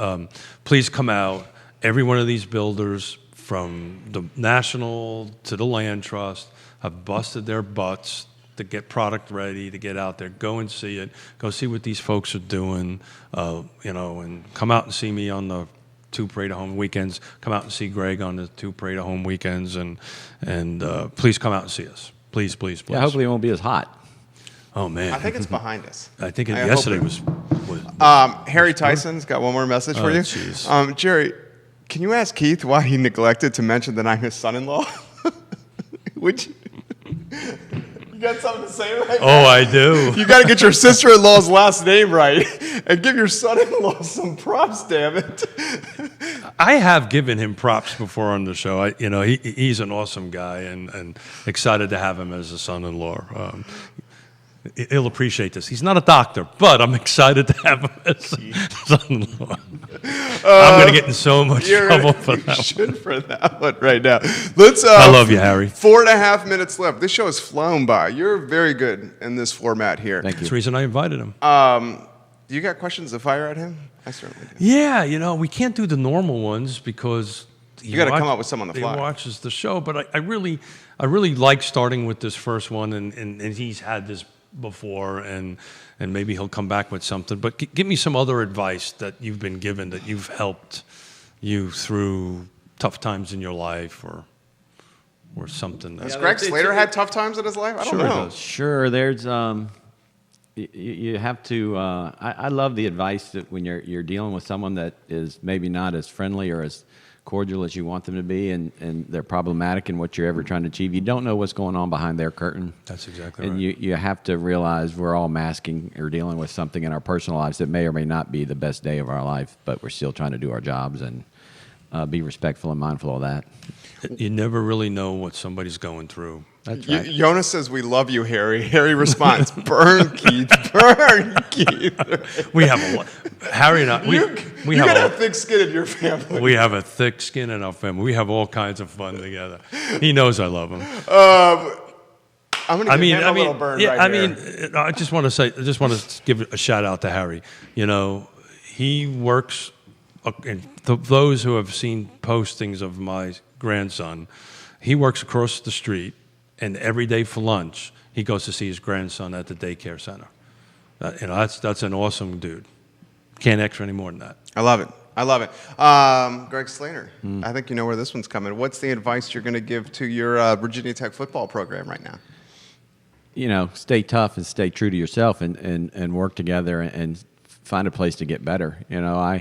please come out. Every one of these builders, from the National to the Land Trust, have busted their butts to get product ready, to get out there. Go and see it. Go see what these folks are doing, you know, and come out and see me on the 2 Parade of Home weekends. Come out and see Greg on the 2 Parade of Home weekends, and please come out and see us. Please, please, please. Yeah, hopefully it won't be as hot. Oh, man. I think it's behind us. I think I yesterday hope was Harry Tyson's got one more message for you. Jeez. Jerry, can you ask Keith why he neglected to mention that I'm his son-in-law? Would you? You got something to say right now? Oh, I do. You got to get your sister-in-law's last name right and give your son-in-law some props, damn it. I have given him props before on the show. He's an awesome guy, and excited to have him as a son-in-law. He'll appreciate this. He's not a doctor, but I'm excited to have him as son-in-law. I'm going to get in so much trouble for that. You should for that one right now. Let's. I love you, Harry. 4.5 minutes left. This show has flown by. You're very good in this format here. Thank you. That's the reason I invited him. You got questions to fire at him? I certainly do. Yeah, we can't do the normal ones because You got to come up with some on the fly. He watches the show, but I really like starting with this first one, and he's had this before, and maybe he'll come back with something. But give me some other advice that you've been given that you've helped you through tough times in your life, or something. Has Greg Slater had tough times in his life? I don't know. Sure, there's you have to. I love the advice that when you're dealing with someone that is maybe not as friendly or as cordial as you want them to be, and they're problematic in what you're ever trying to achieve. You don't know what's going on behind their curtain. That's exactly and right. you have to realize we're all masking or dealing with something in our personal lives that may or may not be the best day of our life, but we're still trying to do our jobs. And be respectful and mindful of that. You never really know what somebody's going through. That's right. Yonna says, "We love you, Harry." Harry responds, "Burn, Keith. Burn, Keith." We have a lot. Harry and I. We You have gotta a, have thick skin in your family. We have a thick skin in our family. We have all kinds of fun together. He knows I love him. I'm gonna give him a little burn right here. I just want to give a shout out to Harry. You know, he works. And those who have seen postings of my grandson, he works across the street, and every day for lunch, he goes to see his grandson at the daycare center. That's an awesome dude. Can't ask for any more than that. I love it. I love it. Greg Slater, I think you know where this one's coming. What's the advice you're going to give to your Virginia Tech football program right now? You know, stay tough and stay true to yourself, and work together and find a place to get better. You know,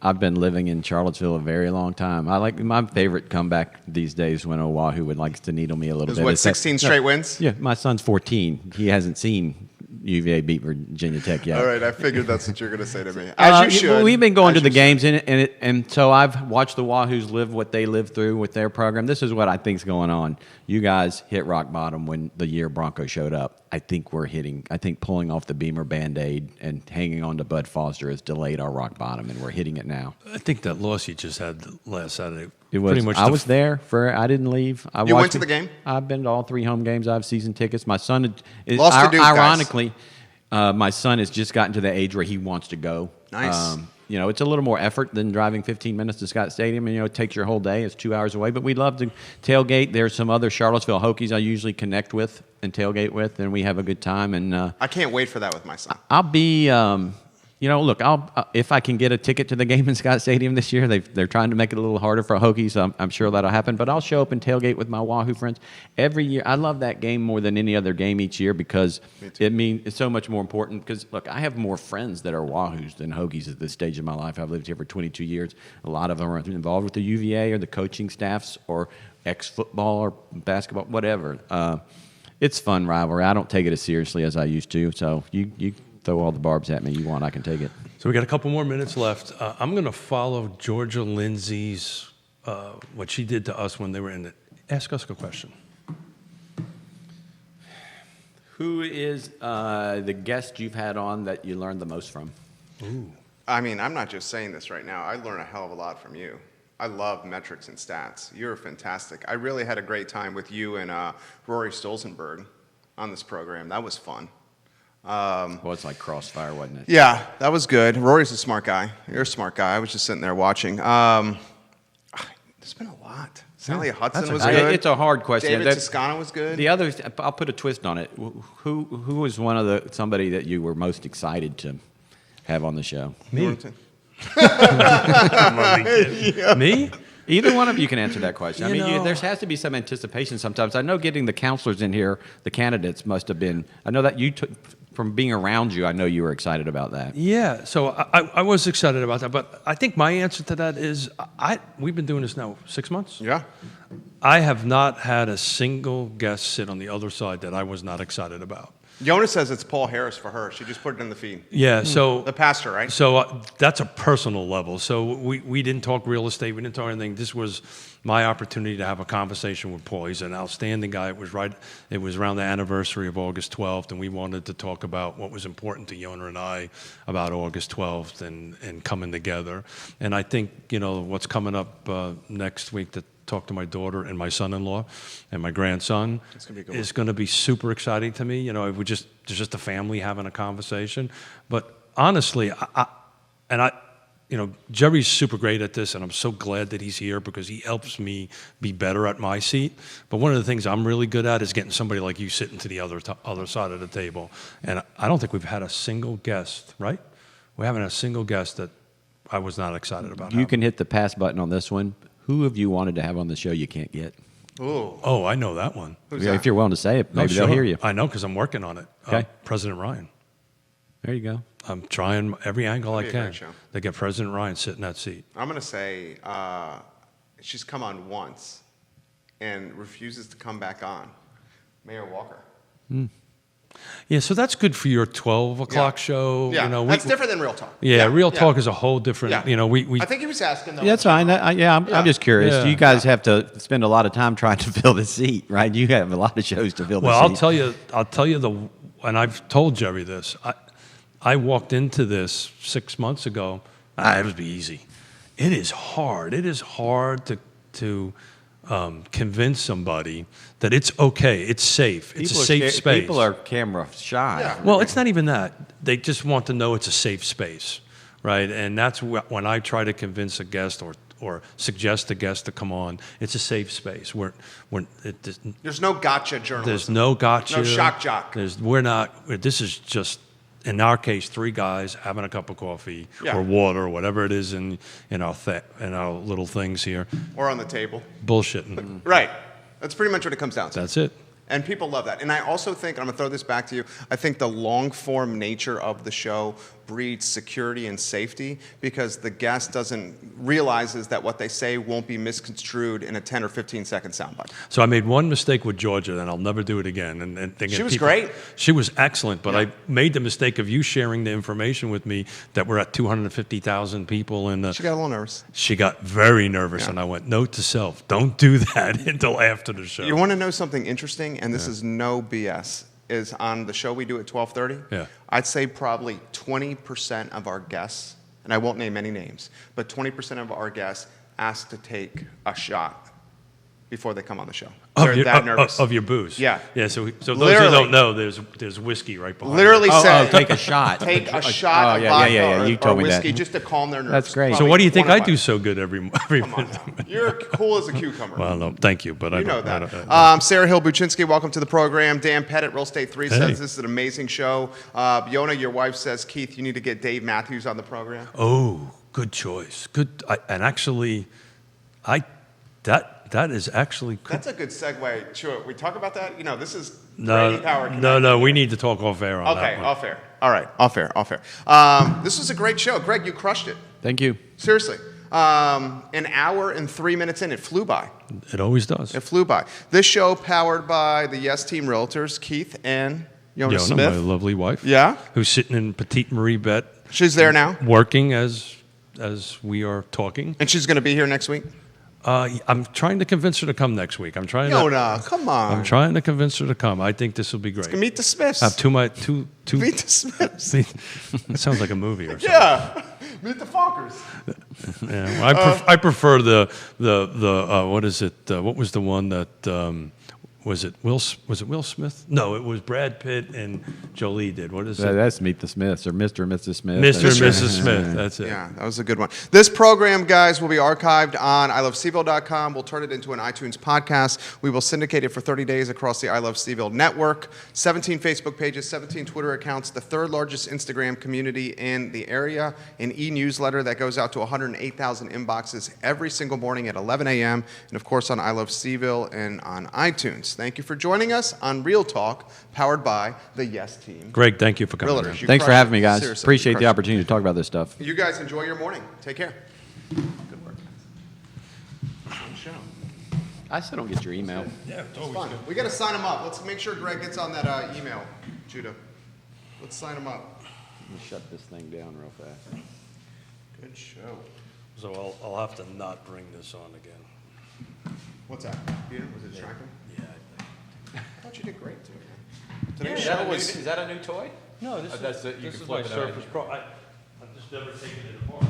I've been living in Charlottesville a very long time. I like my favorite comeback these days when Oahu would likes to needle me a little bit. What, 16 straight wins? Yeah, my son's 14. He hasn't seen UVA beat Virginia Tech yet. All right, I figured that's what you're going to say to me. As you should. Well, we've been going to the games, and so I've watched the Wahoos live what they lived through with their program. This is what I think's going on. You guys hit rock bottom when the year Bronco showed up. I think pulling off the Beamer Band-Aid and hanging on to Bud Foster has delayed our rock bottom, and we're hitting it now. I think that loss you just had last Saturday. It was. Pretty much I was there I didn't leave. You went to the game? I've been to all 3 home games. I have season tickets. My son is Lost to Duke, guys. ironically. My son has just gotten to the age where he wants to go. Nice. You know, it's a little more effort than driving 15 minutes to Scott Stadium, and, you know, it takes your whole day. It's 2 hours away, but we love to tailgate. There's some other Charlottesville Hokies I usually connect with and tailgate with, and we have a good time. And I can't wait for that with my son. I'll be, you know, look, if I can get a ticket to the game in Scott Stadium this year, they're trying to make it a little harder for Hokies. I'm sure that'll happen. But I'll show up and tailgate with my Wahoo friends every year. I love that game more than any other game each year because it's so much more important. Because, look, I have more friends that are Wahoos than Hokies at this stage of my life. I've lived here for 22 years. A lot of them are involved with the UVA or the coaching staffs or ex-football or basketball, whatever. It's fun rivalry. I don't take it as seriously as I used to. So you throw all the barbs at me you want, I can take it. So we got a couple more minutes left. I'm going to follow Georgia Lindsay's, what she did to us when they were in it. Ask us a question. Who is the guest you've had on that you learned the most from? Ooh. I mean, I'm not just saying this right now. I learn a hell of a lot from you. I love metrics and stats. You're fantastic. I really had a great time with you and Rory Stolzenberg on this program. That was fun. Well, it's like crossfire, wasn't it? Yeah, that was good. Rory's a smart guy. You're a smart guy. I was just sitting there watching. There's been a lot. Sally Hudson was good. It's a hard question. David Toscano was good. The others, I'll put a twist on it. Who was somebody that you were most excited to have on the show? Me. Yeah. Me? Either one of you can answer that question. There has to be some anticipation sometimes. I know getting the counselors in here, the candidates must have been. I know that you took. From being around you, I know you were excited about that. Yeah, so I was excited about that. But I think my answer to that is we've been doing this now 6 months. Yeah. I have not had a single guest sit on the other side that I was not excited about. Yonna says it's Paul Harris for her. She just put it in the feed. Yeah, so The pastor, right? So that's a personal level. So we didn't talk real estate. We didn't talk anything. This was my opportunity to have a conversation with Paul. He's an outstanding guy. It was around the anniversary of August 12th, and we wanted to talk about what was important to Yonna and I about August 12th and coming together. And I think, what's coming up next week to talk to my daughter and my son-in-law and my grandson is going to be super exciting to me. It's just a family having a conversation. But honestly, Jerry's super great at this, and I'm so glad that he's here because he helps me be better at my seat. But one of the things I'm really good at is getting somebody like you sitting to the other side of the table. And I don't think we've had a single guest, right? We haven't had a single guest that I was not excited about. You can hit the pass button on this one. Who have you wanted to have on the show you can't get? Ooh. Oh, I know that one. If you're willing to say it, maybe they'll hear you. I know because I'm working on it. Okay. President Ryan. There you go. I'm trying every angle I That'd be a can great show. to get President Ryan sit in that seat. I'm going to say she's come on once and refuses to come back on. Mayor Walker. Yeah, so that's good for your 12 o'clock show. Yeah, You know, that's different than Real Talk. Yeah, Real Talk is a whole different. Yeah. You know, we I think he was asking though. Yeah, that's fine. I'm just curious. Yeah. You guys have to spend a lot of time trying to fill the seat, right? You have a lot of shows to fill the Well, seat. I'll tell you and I've told Jerry this. I walked into this 6 months ago. It would be easy. It is hard. It is hard to convince somebody that it's okay, it's safe, it's a safe space. People are camera shy. Yeah. Well, it's not even that. They just want to know it's a safe space, right? And that's when I try to convince a guest or suggest a guest to come on. It's a safe space. There's no gotcha journalism. There's no gotcha. No shock jock. This is just, in our case, three guys having a cup of coffee Yeah. or water or whatever it is in our little things here, Or on the table. bullshitting. Right. That's pretty much what it comes down to. That's it. And people love that. And I also think, I'm going to throw this back to you, I think the long form nature of the show breeds security and safety because the guest realizes that what they say won't be misconstrued in a 10 or 15 second soundbite. So I made one mistake with Georgia, and I'll never do it again. And again, She was great. She was excellent, but Yeah. I made the mistake of you sharing the information with me that we're at 250,000 people, and She got a little nervous. she got very nervous, Yeah. and I went, note to self, don't do that until after the show. You want to know something interesting, and this is no BS, is on the show we do at 12:30. Yeah. I'd say probably 20% of our guests, and I won't name any names, but 20% of our guests ask to take a shot before they come on the show. They're that nervous. Of your booze. Yeah. Yeah. So those Literally. who don't know, there's whiskey right behind. Literally it. said, take a shot. take a shot of yeah, vodka yeah. You or told me that. whiskey just to calm their nerves. That's great. So what do you think I do Probably so good every? Come on now. You're cool as a cucumber. Well, no, thank you, but I You know don't- that. I don't- Sarah Hill Buczynski, welcome to the program. Dan Pettit, Real Estate 3 Hey. says this is an amazing show. Yonna, your wife says, Keith, you need to get Dave Matthews on the program. Oh, good choice. Good, and actually, that is actually. That's a good segue. Sure, we talk about that. You know, this is No, Brady Power. no. We need to talk off air on Okay, that one. off air. All right, off air. This was a great show. Greg, you crushed it. Thank you. Seriously. An hour and 3 minutes in, it flew by. It always does. It flew by. This show powered by the Yes Team Realtors, Keith and Yonna Yonna, Smith. my lovely wife. Yeah. Who's sitting in Petite Marie Bet, She's there now, working as we are talking. and she's going to be here next week. I'm trying to convince her to come next week. I'm trying. Yonna, come on. I'm trying to convince her to come. I think this will be great. Meet the Smiths. I have two. Meet the Smiths. That sounds like a movie or something. Yeah. Meet the Fockers. Yeah, well, I prefer the what is it? What was the one that was it Will Smith? No, it was Brad Pitt and Jolie did. What is it? That's Meet the Smiths or Mr. and Mrs. Smith. Mr. and Mrs. Smith. That's it. Yeah, that was a good one. This program, guys, will be archived on ilovecville.com. We'll turn it into an iTunes podcast. We will syndicate it for 30 days across the I Love CVille network. 17 Facebook pages, 17 Twitter accounts, the third largest Instagram community in the area, an e-newsletter that goes out to 108,000 inboxes every single morning at 11 a.m., and of course on I Love CVille and on iTunes. Thank you for joining us on Real Talk, powered by the Yes Team. Greg, thank you for coming. Realtors, man. you Thanks for crushed having it. me, guys. Seriously, Appreciate you the crushed opportunity to talk about this stuff. it. You guys enjoy your morning. Take care. Good work. Good show. I still don't get your email. Yeah, it's It's always fun. good. We got to sign them up. Let's make sure Greg gets on that email, Judah. Let's sign them up. Let me shut this thing down real fast. Good show. So I'll have to not bring this on again. What's that? Peter, was it distracting? Yeah. I thought you did great too. Today's show was. Is that a new toy? No, this that's it. You this can is flip my it out. Surface Pro. I've just never taken it apart.